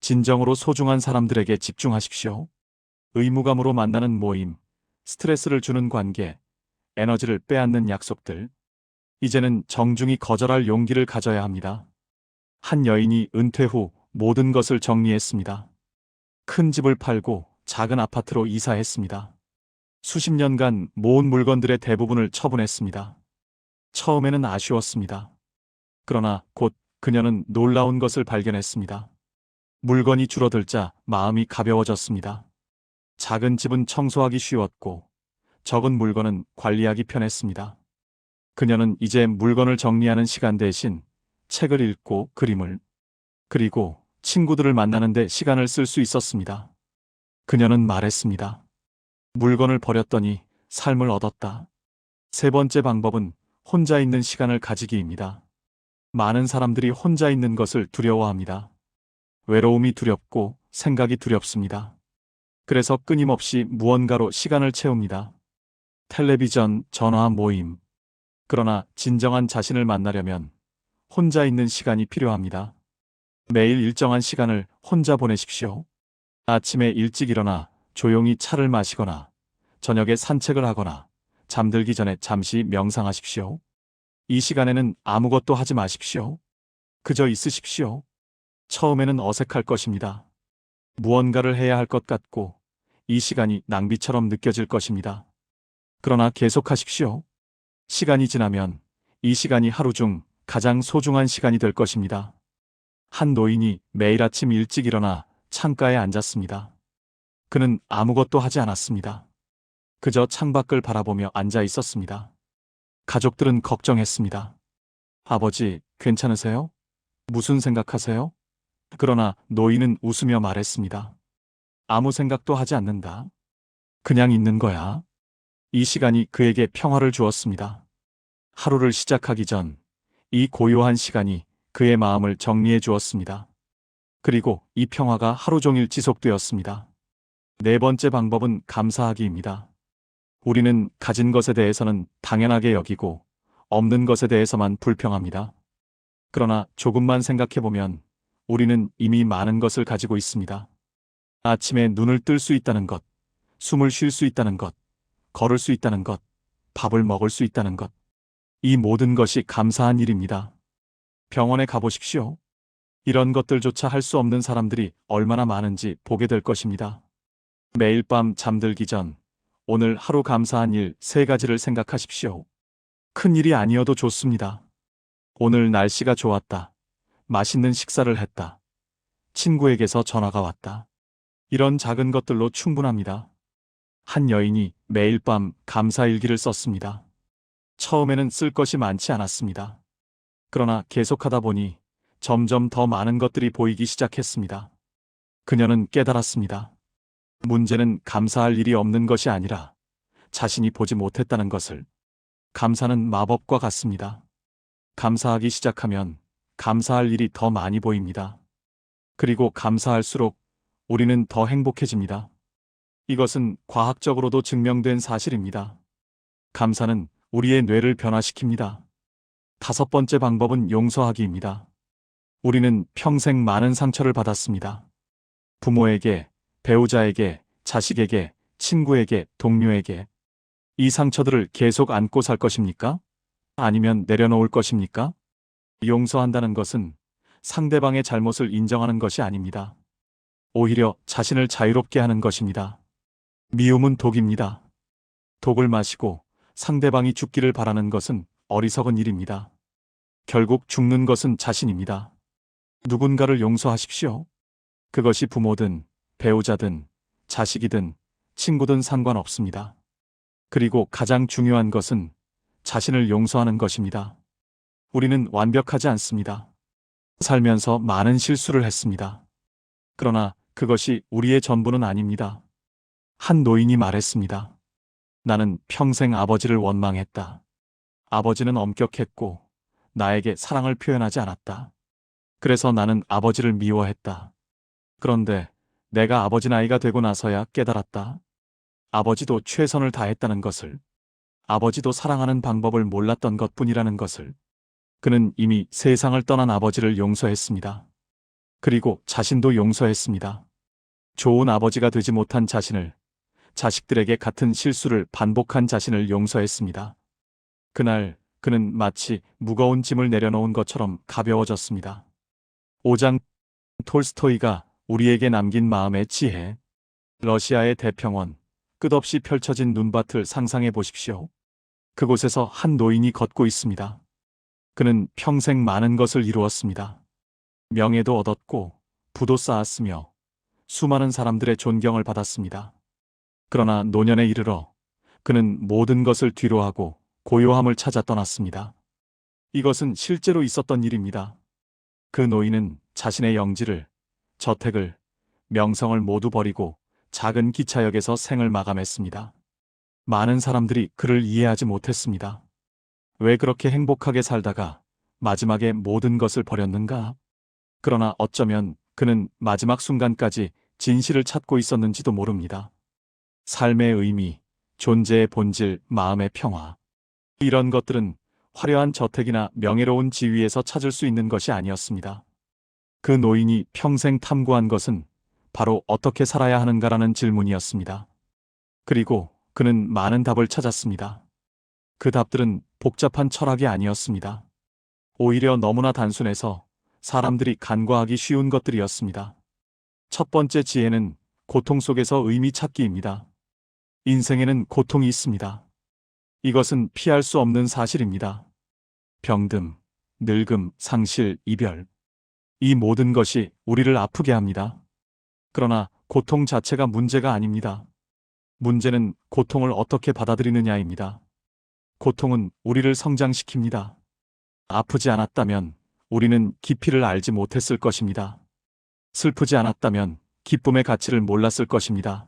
Speaker 1: 진정으로 소중한 사람들에게 집중하십시오. 의무감으로 만나는 모임, 스트레스를 주는 관계, 에너지를 빼앗는 약속들. 이제는 정중히 거절할 용기를 가져야 합니다. 한 여인이 은퇴 후 모든 것을 정리했습니다. 큰 집을 팔고 작은 아파트로 이사했습니다. 수십 년간 모은 물건들의 대부분을 처분했습니다. 처음에는 아쉬웠습니다. 그러나 곧 그녀는 놀라운 것을 발견했습니다. 물건이 줄어들자 마음이 가벼워졌습니다. 작은 집은 청소하기 쉬웠고 적은 물건은 관리하기 편했습니다. 그녀는 이제 물건을 정리하는 시간 대신 책을 읽고 그림을, 그리고 친구들을 만나는 데 시간을 쓸 수 있었습니다. 그녀는 말했습니다. 물건을 버렸더니 삶을 얻었다. 세 번째 방법은 혼자 있는 시간을 가지기입니다. 많은 사람들이 혼자 있는 것을 두려워합니다. 외로움이 두렵고 생각이 두렵습니다. 그래서 끊임없이 무언가로 시간을 채웁니다. 텔레비전, 전화, 모임. 그러나 진정한 자신을 만나려면 혼자 있는 시간이 필요합니다. 매일 일정한 시간을 혼자 보내십시오. 아침에 일찍 일어나 조용히 차를 마시거나 저녁에 산책을 하거나 잠들기 전에 잠시 명상하십시오. 이 시간에는 아무것도 하지 마십시오. 그저 있으십시오. 처음에는 어색할 것입니다. 무언가를 해야 할 것 같고 이 시간이 낭비처럼 느껴질 것입니다. 그러나 계속하십시오. 시간이 지나면 이 시간이 하루 중 가장 소중한 시간이 될 것입니다. 한 노인이 매일 아침 일찍 일어나 창가에 앉았습니다. 그는 아무것도 하지 않았습니다. 그저 창밖을 바라보며 앉아 있었습니다. 가족들은 걱정했습니다. 아버지, 괜찮으세요? 무슨 생각하세요? 그러나 노인은 웃으며 말했습니다. 아무 생각도 하지 않는다. 그냥 있는 거야. 이 시간이 그에게 평화를 주었습니다. 하루를 시작하기 전 이 고요한 시간이 그의 마음을 정리해 주었습니다. 그리고 이 평화가 하루 종일 지속되었습니다. 네 번째 방법은 감사하기입니다. 우리는 가진 것에 대해서는 당연하게 여기고 없는 것에 대해서만 불평합니다. 그러나 조금만 생각해보면 우리는 이미 많은 것을 가지고 있습니다. 아침에 눈을 뜰 수 있다는 것, 숨을 쉴 수 있다는 것, 걸을 수 있다는 것, 밥을 먹을 수 있다는 것. 이 모든 것이 감사한 일입니다. 병원에 가보십시오. 이런 것들조차 할 수 없는 사람들이 얼마나 많은지 보게 될 것입니다. 매일 밤 잠들기 전 오늘 하루 감사한 일 3가지를 생각하십시오. 큰 일이 아니어도 좋습니다. 오늘 날씨가 좋았다. 맛있는 식사를 했다. 친구에게서 전화가 왔다. 이런 작은 것들로 충분합니다. 한 여인이 매일 밤 감사 일기를 썼습니다. 처음에는 쓸 것이 많지 않았습니다. 그러나 계속하다 보니 점점 더 많은 것들이 보이기 시작했습니다. 그녀는 깨달았습니다. 문제는 감사할 일이 없는 것이 아니라 자신이 보지 못했다는 것을. 감사는 마법과 같습니다. 감사하기 시작하면 감사할 일이 더 많이 보입니다. 그리고 감사할수록 우리는 더 행복해집니다. 이것은 과학적으로도 증명된 사실입니다. 감사는 우리의 뇌를 변화시킵니다. 5번째 방법은 용서하기입니다. 우리는 평생 많은 상처를 받았습니다. 부모에게, 배우자에게, 자식에게, 친구에게, 동료에게. 이 상처들을 계속 안고 살 것입니까? 아니면 내려놓을 것입니까? 용서한다는 것은 상대방의 잘못을 인정하는 것이 아닙니다. 오히려 자신을 자유롭게 하는 것입니다. 미움은 독입니다. 독을 마시고 상대방이 죽기를 바라는 것은 어리석은 일입니다. 결국 죽는 것은 자신입니다. 누군가를 용서하십시오. 그것이 부모든 배우자든 자식이든 친구든 상관없습니다. 그리고 가장 중요한 것은 자신을 용서하는 것입니다. 우리는 완벽하지 않습니다. 살면서 많은 실수를 했습니다. 그러나 그것이 우리의 전부는 아닙니다. 한 노인이 말했습니다. 나는 평생 아버지를 원망했다. 아버지는 엄격했고 나에게 사랑을 표현하지 않았다. 그래서 나는 아버지를 미워했다. 그런데 내가 아버지 나이가 되고 나서야 깨달았다. 아버지도 최선을 다했다는 것을, 아버지도 사랑하는 방법을 몰랐던 것뿐이라는 것을. 그는 이미 세상을 떠난 아버지를 용서했습니다. 그리고 자신도 용서했습니다. 좋은 아버지가 되지 못한 자신을, 자식들에게 같은 실수를 반복한 자신을 용서했습니다. 그날 그는 마치 무거운 짐을 내려놓은 것처럼 가벼워졌습니다. 5장 톨스토이가 우리에게 남긴 마음의 지혜. 러시아의 대평원, 끝없이 펼쳐진 눈밭을 상상해 보십시오. 그곳에서 한 노인이 걷고 있습니다. 그는 평생 많은 것을 이루었습니다. 명예도 얻었고 부도 쌓았으며 수많은 사람들의 존경을 받았습니다. 그러나 노년에 이르러 그는 모든 것을 뒤로하고 고요함을 찾아 떠났습니다. 이것은 실제로 있었던 일입니다. 그 노인은 자신의 영지를, 저택을, 명성을 모두 버리고 작은 기차역에서 생을 마감했습니다. 많은 사람들이 그를 이해하지 못했습니다. 왜 그렇게 행복하게 살다가 마지막에 모든 것을 버렸는가? 그러나 어쩌면 그는 마지막 순간까지 진실을 찾고 있었는지도 모릅니다. 삶의 의미, 존재의 본질, 마음의 평화. 이런 것들은 화려한 저택이나 명예로운 지위에서 찾을 수 있는 것이 아니었습니다. 그 노인이 평생 탐구한 것은 바로 어떻게 살아야 하는가라는 질문이었습니다. 그리고 그는 많은 답을 찾았습니다. 그 답들은 복잡한 철학이 아니었습니다. 오히려 너무나 단순해서 사람들이 간과하기 쉬운 것들이었습니다. 첫 번째 지혜는 고통 속에서 의미 찾기입니다. 인생에는 고통이 있습니다. 이것은 피할 수 없는 사실입니다. 병듦, 늙음, 상실, 이별. 이 모든 것이 우리를 아프게 합니다. 그러나 고통 자체가 문제가 아닙니다. 문제는 고통을 어떻게 받아들이느냐입니다. 고통은 우리를 성장시킵니다. 아프지 않았다면 우리는 깊이를 알지 못했을 것입니다. 슬프지 않았다면 기쁨의 가치를 몰랐을 것입니다.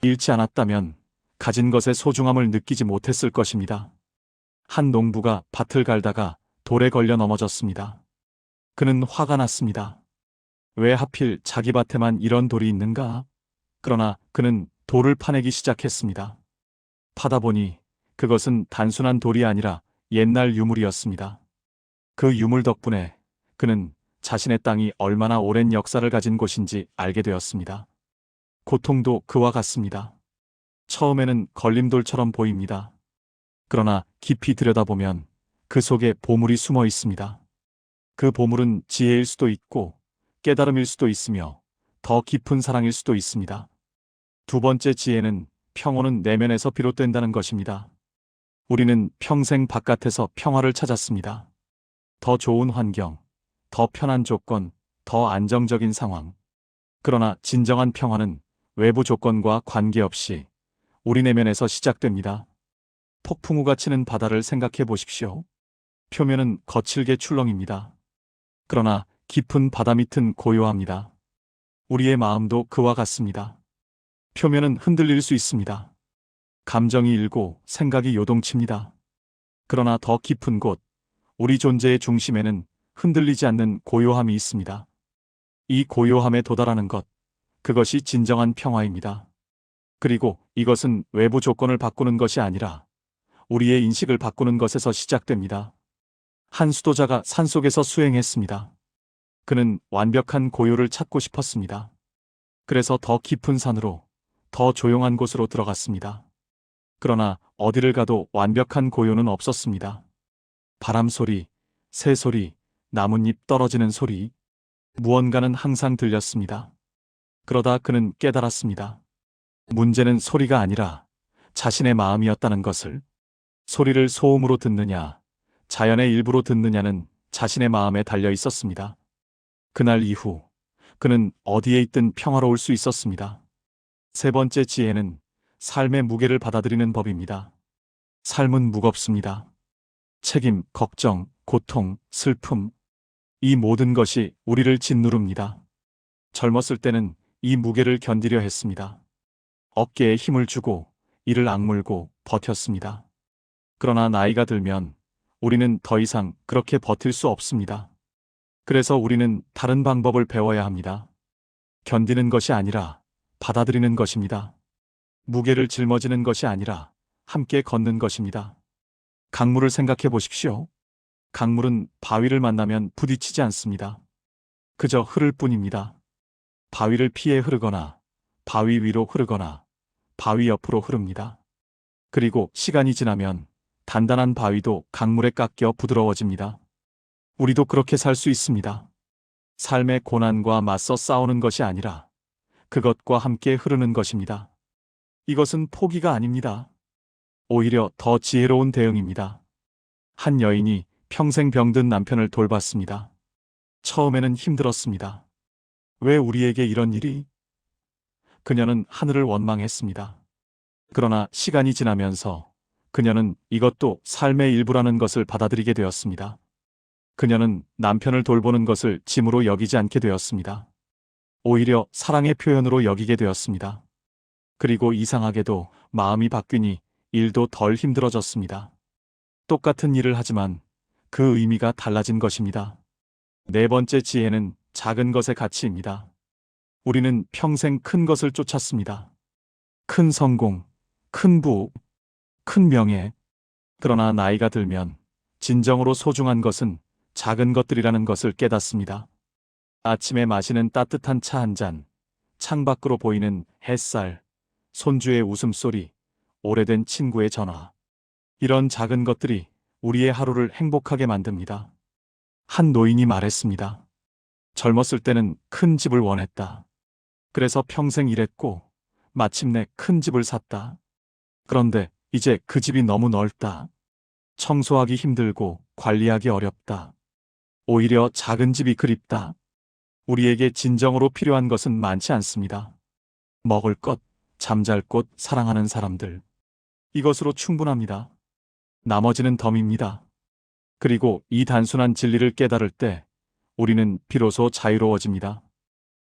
Speaker 1: 잃지 않았다면 가진 것의 소중함을 느끼지 못했을 것입니다. 한 농부가 밭을 갈다가 돌에 걸려 넘어졌습니다. 그는 화가 났습니다. 왜 하필 자기 밭에만 이런 돌이 있는가? 그러나 그는 돌을 파내기 시작했습니다. 파다 보니 그것은 단순한 돌이 아니라 옛날 유물이었습니다. 그 유물 덕분에 그는 자신의 땅이 얼마나 오랜 역사를 가진 곳인지 알게 되었습니다. 고통도 그와 같습니다. 처음에는 걸림돌처럼 보입니다. 그러나 깊이 들여다보면 그 속에 보물이 숨어 있습니다. 그 보물은 지혜일 수도 있고 깨달음일 수도 있으며 더 깊은 사랑일 수도 있습니다. 두 번째 지혜는 평온은 내면에서 비롯된다는 것입니다. 우리는 평생 바깥에서 평화를 찾았습니다. 더 좋은 환경, 더 편한 조건, 더 안정적인 상황. 그러나 진정한 평화는 외부 조건과 관계없이 우리 내면에서 시작됩니다. 폭풍우가 치는 바다를 생각해 보십시오. 표면은 거칠게 출렁입니다. 그러나 깊은 바다 밑은 고요합니다. 우리의 마음도 그와 같습니다. 표면은 흔들릴 수 있습니다. 감정이 일고 생각이 요동칩니다. 그러나 더 깊은 곳, 우리 존재의 중심에는 흔들리지 않는 고요함이 있습니다. 이 고요함에 도달하는 것, 그것이 진정한 평화입니다. 그리고 이것은 외부 조건을 바꾸는 것이 아니라 우리의 인식을 바꾸는 것에서 시작됩니다. 한 수도자가 산속에서 수행했습니다. 그는 완벽한 고요를 찾고 싶었습니다. 그래서 더 깊은 산으로, 더 조용한 곳으로 들어갔습니다. 그러나 어디를 가도 완벽한 고요는 없었습니다. 바람 소리, 새 소리, 나뭇잎 떨어지는 소리. 무언가는 항상 들렸습니다. 그러다 그는 깨달았습니다. 문제는 소리가 아니라 자신의 마음이었다는 것을. 소리를 소음으로 듣느냐, 자연의 일부로 듣느냐는 자신의 마음에 달려 있었습니다. 그날 이후 그는 어디에 있든 평화로울 수 있었습니다. 세 번째 지혜는 삶의 무게를 받아들이는 법입니다. 삶은 무겁습니다. 책임, 걱정, 고통, 슬픔, 이 모든 것이 우리를 짓누릅니다. 젊었을 때는 이 무게를 견디려 했습니다. 어깨에 힘을 주고 이를 악물고 버텼습니다. 그러나 나이가 들면 우리는 더 이상 그렇게 버틸 수 없습니다. 그래서 우리는 다른 방법을 배워야 합니다. 견디는 것이 아니라 받아들이는 것입니다. 무게를 짊어지는 것이 아니라 함께 걷는 것입니다. 강물을 생각해 보십시오. 강물은 바위를 만나면 부딪히지 않습니다. 그저 흐를 뿐입니다. 바위를 피해 흐르거나 바위 위로 흐르거나 바위 옆으로 흐릅니다. 그리고 시간이 지나면 단단한 바위도 강물에 깎여 부드러워집니다. 우리도 그렇게 살 수 있습니다. 삶의 고난과 맞서 싸우는 것이 아니라 그것과 함께 흐르는 것입니다. 이것은 포기가 아닙니다. 오히려 더 지혜로운 대응입니다. 한 여인이 평생 병든 남편을 돌봤습니다. 처음에는 힘들었습니다. 왜 우리에게 이런 일이? 그녀는 하늘을 원망했습니다. 그러나 시간이 지나면서 그녀는 이것도 삶의 일부라는 것을 받아들이게 되었습니다. 그녀는 남편을 돌보는 것을 짐으로 여기지 않게 되었습니다. 오히려 사랑의 표현으로 여기게 되었습니다. 그리고 이상하게도 마음이 바뀌니 일도 덜 힘들어졌습니다. 똑같은 일을 하지만 그 의미가 달라진 것입니다. 네 번째 지혜는 작은 것의 가치입니다. 우리는 평생 큰 것을 쫓았습니다. 큰 성공, 큰 부귀, 큰 명예. 그러나 나이가 들면 진정으로 소중한 것은 작은 것들이라는 것을 깨닫습니다. 아침에 마시는 따뜻한 차 한 잔, 창밖으로 보이는 햇살, 손주의 웃음소리, 오래된 친구의 전화. 이런 작은 것들이 우리의 하루를 행복하게 만듭니다. 한 노인이 말했습니다. 젊었을 때는 큰 집을 원했다. 그래서 평생 일했고 마침내 큰 집을 샀다. 그런데 이제 그 집이 너무 넓다. 청소하기 힘들고 관리하기 어렵다. 오히려 작은 집이 그립다. 우리에게 진정으로 필요한 것은 많지 않습니다. 먹을 것, 잠잘 곳, 사랑하는 사람들. 이것으로 충분합니다. 나머지는 덤입니다. 그리고 이 단순한 진리를 깨달을 때 우리는 비로소 자유로워집니다.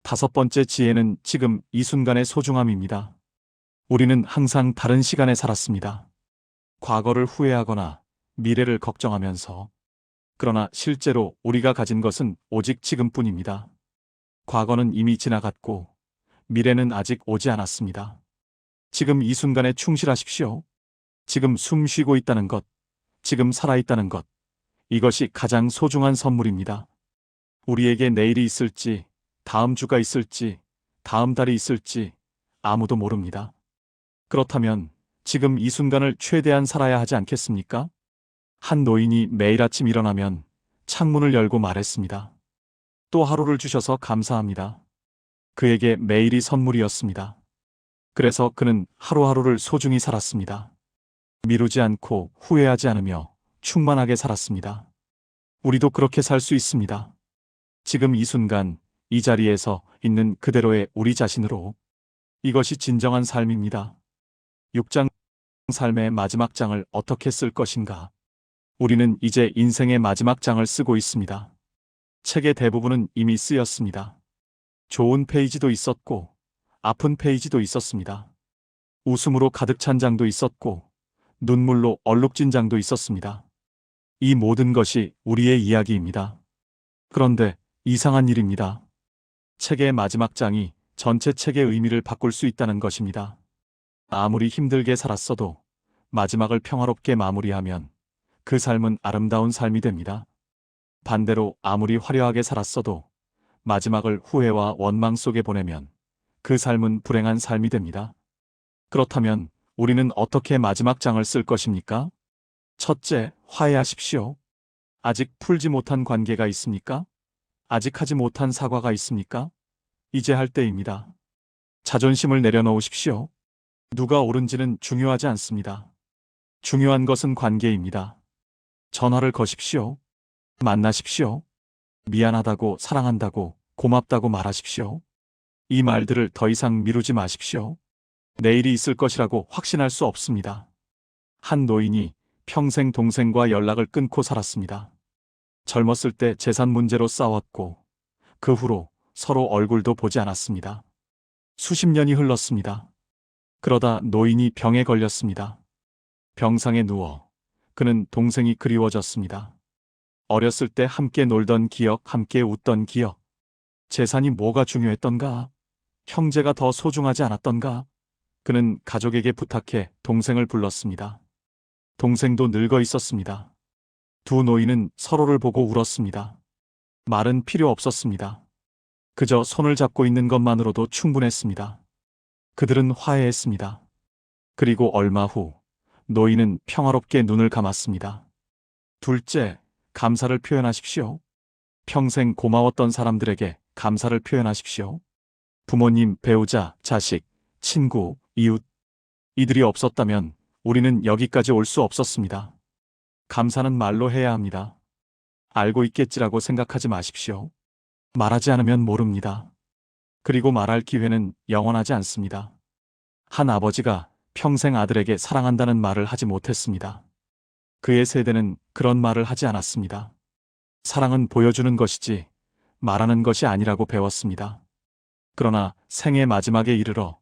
Speaker 1: 다섯 번째 지혜는 지금 이 순간의 소중함입니다. 우리는 항상 다른 시간에 살았습니다. 과거를 후회하거나 미래를 걱정하면서. 그러나 실제로 우리가 가진 것은 오직 지금뿐입니다. 과거는 이미 지나갔고 미래는 아직 오지 않았습니다. 지금 이 순간에 충실하십시오. 지금 숨 쉬고 있다는 것, 지금 살아있다는 것, 이것이 가장 소중한 선물입니다. 우리에게 내일이 있을지, 다음 주가 있을지, 다음 달이 있을지 아무도 모릅니다. 그렇다면 지금 이 순간을 최대한 살아야 하지 않겠습니까? 한 노인이 매일 아침 일어나면 창문을 열고 말했습니다. 또 하루를 주셔서 감사합니다. 그에게 매일이 선물이었습니다. 그래서 그는 하루하루를 소중히 살았습니다. 미루지 않고 후회하지 않으며 충만하게 살았습니다. 우리도 그렇게 살 수 있습니다. 지금 이 순간, 이 자리에서 있는 그대로의 우리 자신으로. 이것이 진정한 삶입니다. 6장 삶의 마지막 장을 어떻게 쓸 것인가? 우리는 이제 인생의 마지막 장을 쓰고 있습니다. 책의 대부분은 이미 쓰였습니다. 좋은 페이지도 있었고, 아픈 페이지도 있었습니다. 웃음으로 가득 찬 장도 있었고, 눈물로 얼룩진 장도 있었습니다. 이 모든 것이 우리의 이야기입니다. 그런데 이상한 일입니다. 책의 마지막 장이 전체 책의 의미를 바꿀 수 있다는 것입니다. 아무리 힘들게 살았어도 마지막을 평화롭게 마무리하면 그 삶은 아름다운 삶이 됩니다. 반대로 아무리 화려하게 살았어도 마지막을 후회와 원망 속에 보내면 그 삶은 불행한 삶이 됩니다. 그렇다면 우리는 어떻게 마지막 장을 쓸 것입니까? 첫째, 화해하십시오. 아직 풀지 못한 관계가 있습니까? 아직 하지 못한 사과가 있습니까? 이제 할 때입니다. 자존심을 내려놓으십시오. 누가 옳은지는 중요하지 않습니다. 중요한 것은 관계입니다. 전화를 거십시오. 만나십시오. 미안하다고, 사랑한다고, 고맙다고 말하십시오. 이 말들을 더 이상 미루지 마십시오. 내일이 있을 것이라고 확신할 수 없습니다. 한 노인이 평생 동생과 연락을 끊고 살았습니다. 젊었을 때 재산 문제로 싸웠고 그 후로 서로 얼굴도 보지 않았습니다. 수십 년이 흘렀습니다. 그러다 노인이 병에 걸렸습니다. 병상에 누워 그는 동생이 그리워졌습니다. 어렸을 때 함께 놀던 기억, 함께 웃던 기억. 재산이 뭐가 중요했던가? 형제가 더 소중하지 않았던가? 그는 가족에게 부탁해 동생을 불렀습니다. 동생도 늙어 있었습니다. 두 노인은 서로를 보고 울었습니다. 말은 필요 없었습니다. 그저 손을 잡고 있는 것만으로도 충분했습니다. 그들은 화해했습니다. 그리고 얼마 후 노인은 평화롭게 눈을 감았습니다. 둘째, 감사를 표현하십시오. 평생 고마웠던 사람들에게 감사를 표현하십시오. 부모님, 배우자, 자식, 친구, 이웃. 이들이 없었다면 우리는 여기까지 올 수 없었습니다. 감사는 말로 해야 합니다. 알고 있겠지라고 생각하지 마십시오. 말하지 않으면 모릅니다. 그리고 말할 기회는 영원하지 않습니다. 한 아버지가 평생 아들에게 사랑한다는 말을 하지 못했습니다. 그의 세대는 그런 말을 하지 않았습니다. 사랑은 보여주는 것이지 말하는 것이 아니라고 배웠습니다. 그러나 생의 마지막에 이르러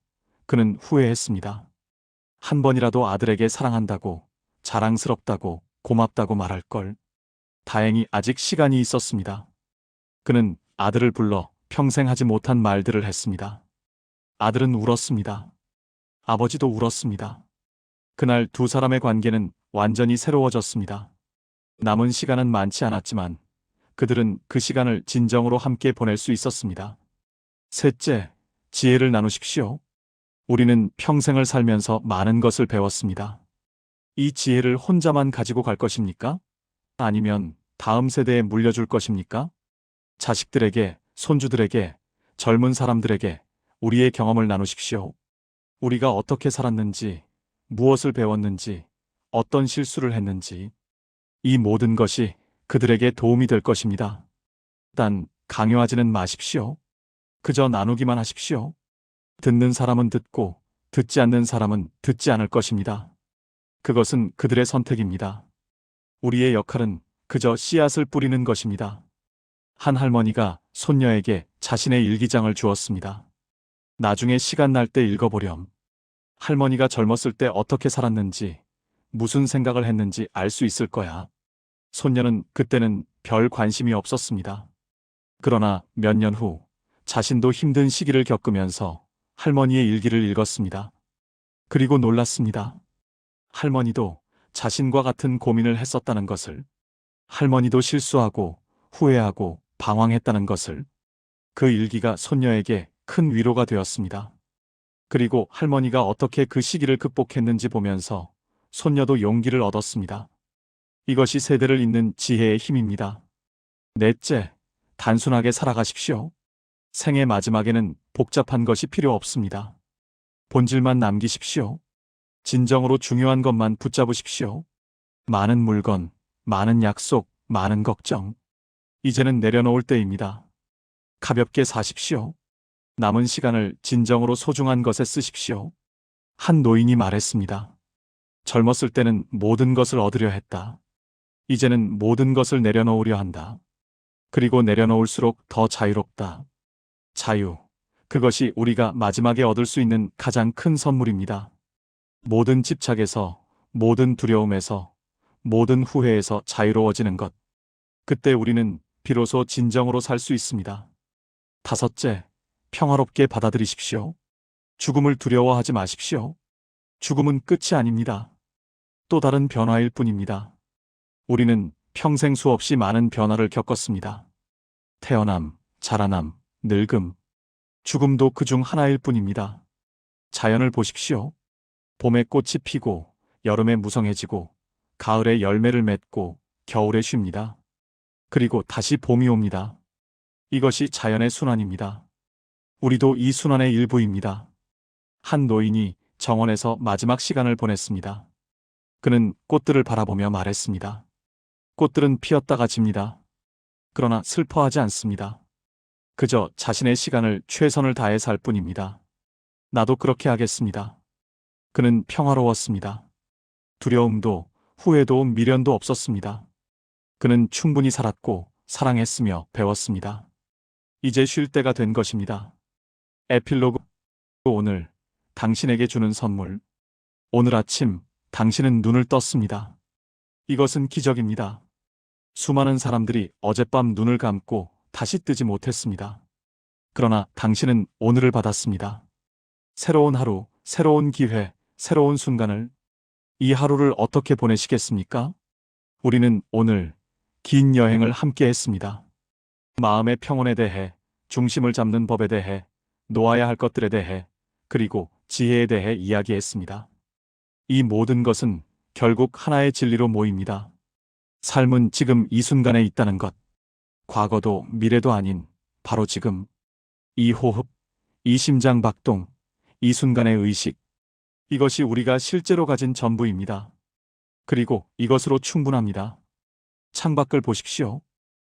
Speaker 1: 그는 후회했습니다. 한 번이라도 아들에게 사랑한다고, 자랑스럽다고, 고맙다고 말할 걸. 다행히 아직 시간이 있었습니다. 그는 아들을 불러 평생 하지 못한 말들을 했습니다. 아들은 울었습니다. 아버지도 울었습니다. 그날 두 사람의 관계는 완전히 새로워졌습니다. 남은 시간은 많지 않았지만 그들은 그 시간을 진정으로 함께 보낼 수 있었습니다. 셋째, 지혜를 나누십시오. 우리는 평생을 살면서 많은 것을 배웠습니다. 이 지혜를 혼자만 가지고 갈 것입니까? 아니면 다음 세대에 물려줄 것입니까? 자식들에게, 손주들에게, 젊은 사람들에게 우리의 경험을 나누십시오. 우리가 어떻게 살았는지, 무엇을 배웠는지, 어떤 실수를 했는지, 이 모든 것이 그들에게 도움이 될 것입니다. 단, 강요하지는 마십시오. 그저 나누기만 하십시오. 듣는 사람은 듣고, 듣지 않는 사람은 듣지 않을 것입니다. 그것은 그들의 선택입니다. 우리의 역할은 그저 씨앗을 뿌리는 것입니다. 한 할머니가 손녀에게 자신의 일기장을 주었습니다. 나중에 시간 날 때 읽어보렴. 할머니가 젊었을 때 어떻게 살았는지, 무슨 생각을 했는지 알 수 있을 거야. 손녀는 그때는 별 관심이 없었습니다. 그러나 몇 년 후 자신도 힘든 시기를 겪으면서 할머니의 일기를 읽었습니다. 그리고 놀랐습니다. 할머니도 자신과 같은 고민을 했었다는 것을, 할머니도 실수하고 후회하고 방황했다는 것을, 그 일기가 손녀에게 큰 위로가 되었습니다. 그리고 할머니가 어떻게 그 시기를 극복했는지 보면서 손녀도 용기를 얻었습니다. 이것이 세대를 잇는 지혜의 힘입니다. 넷째, 단순하게 살아가십시오. 생의 마지막에는 복잡한 것이 필요 없습니다. 본질만 남기십시오. 진정으로 중요한 것만 붙잡으십시오. 많은 물건, 많은 약속, 많은 걱정. 이제는 내려놓을 때입니다. 가볍게 사십시오. 남은 시간을 진정으로 소중한 것에 쓰십시오. 한 노인이 말했습니다. 젊었을 때는 모든 것을 얻으려 했다. 이제는 모든 것을 내려놓으려 한다. 그리고 내려놓을수록 더 자유롭다. 자유. 그것이 우리가 마지막에 얻을 수 있는 가장 큰 선물입니다. 모든 집착에서, 모든 두려움에서, 모든 후회에서 자유로워지는 것. 그때 우리는 비로소 진정으로 살 수 있습니다. 다섯째, 평화롭게 받아들이십시오. 죽음을 두려워하지 마십시오. 죽음은 끝이 아닙니다. 또 다른 변화일 뿐입니다. 우리는 평생 수없이 많은 변화를 겪었습니다. 태어남, 자라남, 늙음. 죽음도 그중 하나일 뿐입니다. 자연을 보십시오. 봄에 꽃이 피고, 여름에 무성해지고, 가을에 열매를 맺고, 겨울에 쉽니다. 그리고 다시 봄이 옵니다. 이것이 자연의 순환입니다. 우리도 이 순환의 일부입니다. 한 노인이 정원에서 마지막 시간을 보냈습니다. 그는 꽃들을 바라보며 말했습니다. 꽃들은 피었다가 집니다. 그러나 슬퍼하지 않습니다. 그저 자신의 시간을 최선을 다해 살 뿐입니다. 나도 그렇게 하겠습니다. 그는 평화로웠습니다. 두려움도 후회도 미련도 없었습니다. 그는 충분히 살았고 사랑했으며 배웠습니다. 이제 쉴 때가 된 것입니다. 에필로그. 오늘 당신에게 주는 선물. 오늘 아침 당신은 눈을 떴습니다. 이것은 기적입니다. 수많은 사람들이 어젯밤 눈을 감고 다시 뜨지 못했습니다. 그러나 당신은 오늘을 받았습니다. 새로운 하루, 새로운 기회, 새로운 순간을. 이 하루를 어떻게 보내시겠습니까? 우리는 오늘 긴 여행을 함께 했습니다. 마음의 평온에 대해, 중심을 잡는 법에 대해, 놓아야 할 것들에 대해, 그리고 지혜에 대해 이야기했습니다. 이 모든 것은 결국 하나의 진리로 모입니다. 삶은 지금 이 순간에 있다는 것. 과거도 미래도 아닌 바로 지금. 이 호흡, 이 심장 박동, 이 순간의 의식. 이것이 우리가 실제로 가진 전부입니다. 그리고 이것으로 충분합니다. 창밖을 보십시오.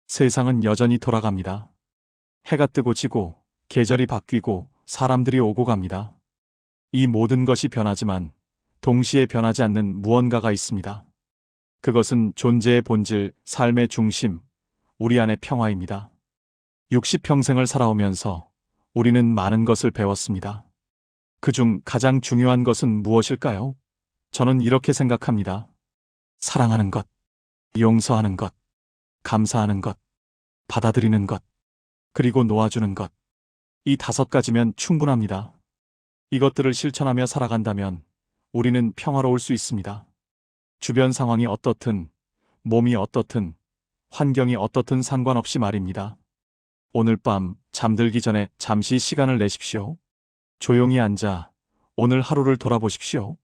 Speaker 1: 세상은 여전히 돌아갑니다. 해가 뜨고 지고, 계절이 바뀌고, 사람들이 오고 갑니다. 이 모든 것이 변하지만 동시에 변하지 않는 무언가가 있습니다. 그것은 존재의 본질, 삶의 중심, 우리 안의 평화입니다. 60평생을 살아오면서 우리는 많은 것을 배웠습니다. 그중 가장 중요한 것은 무엇일까요? 저는 이렇게 생각합니다. 사랑하는 것, 용서하는 것, 감사하는 것, 받아들이는 것, 그리고 놓아주는 것. 이 5가지면 충분합니다. 이것들을 실천하며 살아간다면 우리는 평화로울 수 있습니다. 주변 상황이 어떻든, 몸이 어떻든, 환경이 어떻든 상관없이 말입니다. 오늘 밤 잠들기 전에 잠시 시간을 내십시오. 조용히 앉아 오늘 하루를 돌아보십시오.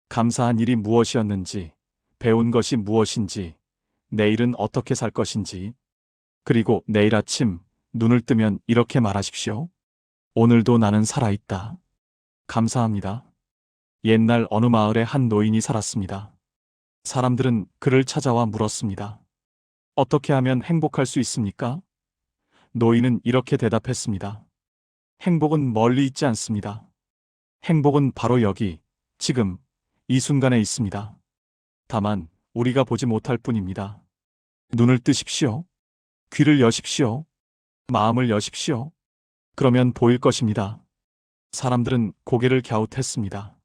Speaker 1: 감사한 일이 무엇이었는지, 배운 것이 무엇인지, 내일은 어떻게 살 것인지, 그리고 내일 아침 눈을 뜨면 이렇게 말하십시오. 오늘도 나는 살아있다. 감사합니다. 옛날 어느 마을에 한 노인이 살았습니다. 사람들은 그를 찾아와 물었습니다. 어떻게 하면 행복할 수 있습니까? 노인은 이렇게 대답했습니다. 행복은 멀리 있지 않습니다. 행복은 바로 여기, 지금, 이 순간에 있습니다. 다만 우리가 보지 못할 뿐입니다. 눈을 뜨십시오. 귀를 여십시오. 마음을 여십시오. 그러면 보일 것입니다. 사람들은 고개를 갸웃했습니다.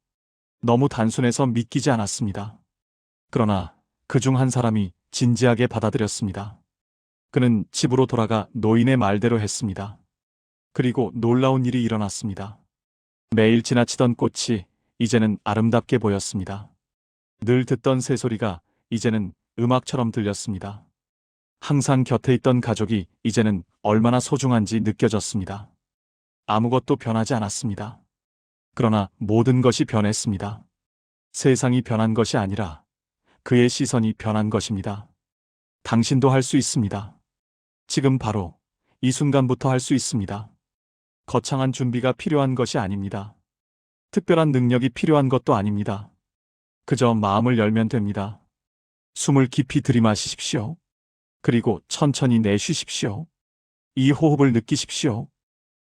Speaker 1: 너무 단순해서 믿기지 않았습니다. 그러나 그 중 한 사람이 진지하게 받아들였습니다. 그는 집으로 돌아가 노인의 말대로 했습니다. 그리고 놀라운 일이 일어났습니다. 매일 지나치던 꽃이 이제는 아름답게 보였습니다. 늘 듣던 새소리가 이제는 음악처럼 들렸습니다. 항상 곁에 있던 가족이 이제는 얼마나 소중한지 느껴졌습니다. 아무것도 변하지 않았습니다. 그러나 모든 것이 변했습니다. 세상이 변한 것이 아니라 그의 시선이 변한 것입니다. 당신도 할 수 있습니다. 지금 바로 이 순간부터 할 수 있습니다. 거창한 준비가 필요한 것이 아닙니다. 특별한 능력이 필요한 것도 아닙니다. 그저 마음을 열면 됩니다. 숨을 깊이 들이마시십시오. 그리고 천천히 내쉬십시오. 이 호흡을 느끼십시오.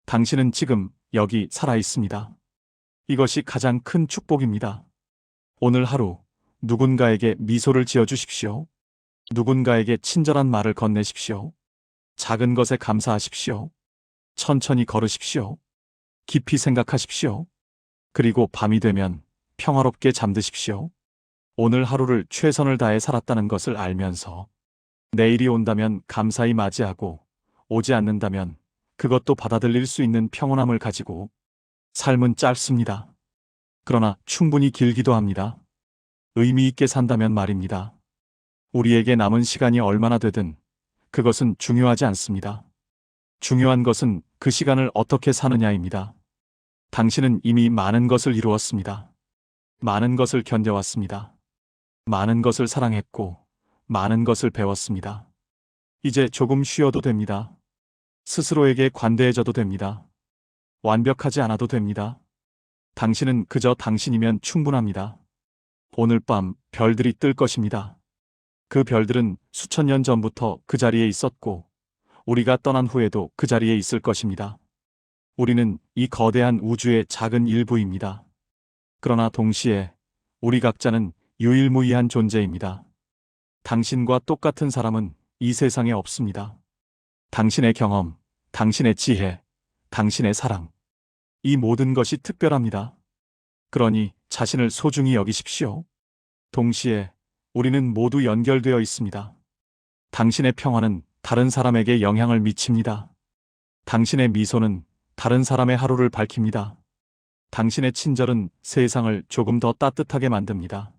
Speaker 1: 당신은 지금 여기 살아 있습니다. 이것이 가장 큰 축복입니다. 오늘 하루 누군가에게 미소를 지어주십시오. 누군가에게 친절한 말을 건네십시오. 작은 것에 감사하십시오. 천천히 걸으십시오. 깊이 생각하십시오. 그리고 밤이 되면 평화롭게 잠드십시오. 오늘 하루를 최선을 다해 살았다는 것을 알면서 내일이 온다면 감사히 맞이하고 오지 않는다면 그것도 받아들일 수 있는 평온함을 가지고. 삶은 짧습니다. 그러나 충분히 길기도 합니다. 의미 있게 산다면 말입니다. 우리에게 남은 시간이 얼마나 되든 그것은 중요하지 않습니다. 중요한 것은 그 시간을 어떻게 사느냐입니다. 당신은 이미 많은 것을 이루었습니다. 많은 것을 견뎌왔습니다. 많은 것을 사랑했고 많은 것을 배웠습니다. 이제 조금 쉬어도 됩니다. 스스로에게 관대해져도 됩니다. 완벽하지 않아도 됩니다. 당신은 그저 당신이면 충분합니다. 오늘 밤 별들이 뜰 것입니다. 그 별들은 수천 년 전부터 그 자리에 있었고, 우리가 떠난 후에도 그 자리에 있을 것입니다. 우리는 이 거대한 우주의 작은 일부입니다. 그러나 동시에 우리 각자는 유일무이한 존재입니다. 당신과 똑같은 사람은 이 세상에 없습니다. 당신의 경험, 당신의 지혜, 당신의 사랑, 이 모든 것이 특별합니다. 그러니 자신을 소중히 여기십시오. 동시에 우리는 모두 연결되어 있습니다. 당신의 평화는 다른 사람에게 영향을 미칩니다. 당신의 미소는 다른 사람의 하루를 밝힙니다. 당신의 친절은 세상을 조금 더 따뜻하게 만듭니다.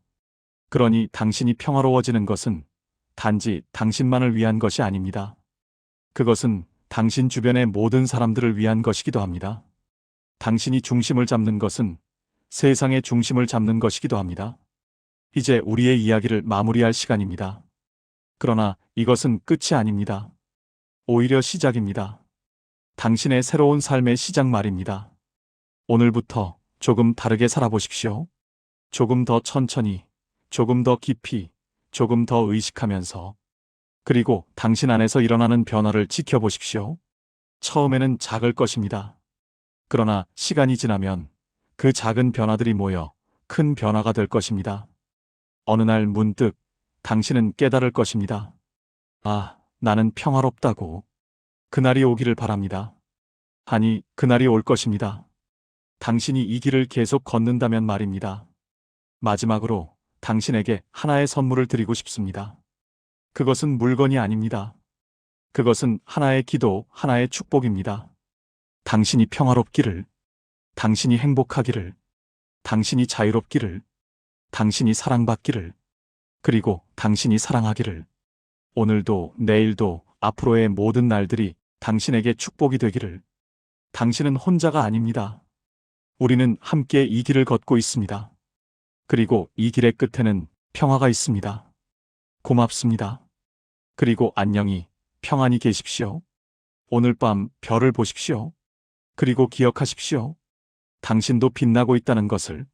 Speaker 1: 그러니 당신이 평화로워지는 것은 단지 당신만을 위한 것이 아닙니다. 그것은 당신 주변의 모든 사람들을 위한 것이기도 합니다. 당신이 중심을 잡는 것은 세상의 중심을 잡는 것이기도 합니다. 이제 우리의 이야기를 마무리할 시간입니다. 그러나 이것은 끝이 아닙니다. 오히려 시작입니다. 당신의 새로운 삶의 시작 말입니다. 오늘부터 조금 다르게 살아보십시오. 조금 더 천천히, 조금 더 깊이, 조금 더 의식하면서, 그리고 당신 안에서 일어나는 변화를 지켜보십시오. 처음에는 작을 것입니다. 그러나 시간이 지나면 그 작은 변화들이 모여 큰 변화가 될 것입니다. 어느 날 문득 당신은 깨달을 것입니다. 아, 나는 평화롭다고. 그날이 오기를 바랍니다. 아니, 그날이 올 것입니다. 당신이 이 길을 계속 걷는다면 말입니다. 마지막으로 당신에게 하나의 선물을 드리고 싶습니다. 그것은 물건이 아닙니다. 그것은 하나의 기도, 하나의 축복입니다. 당신이 평화롭기를, 당신이 행복하기를, 당신이 자유롭기를, 당신이 사랑받기를, 그리고 당신이 사랑하기를. 오늘도, 내일도, 앞으로의 모든 날들이 당신에게 축복이 되기를. 당신은 혼자가 아닙니다. 우리는 함께 이 길을 걷고 있습니다. 그리고 이 길의 끝에는 평화가 있습니다. 고맙습니다. 그리고 안녕히 평안히 계십시오. 오늘 밤 별을 보십시오. 그리고 기억하십시오. 당신도 빛나고 있다는 것을.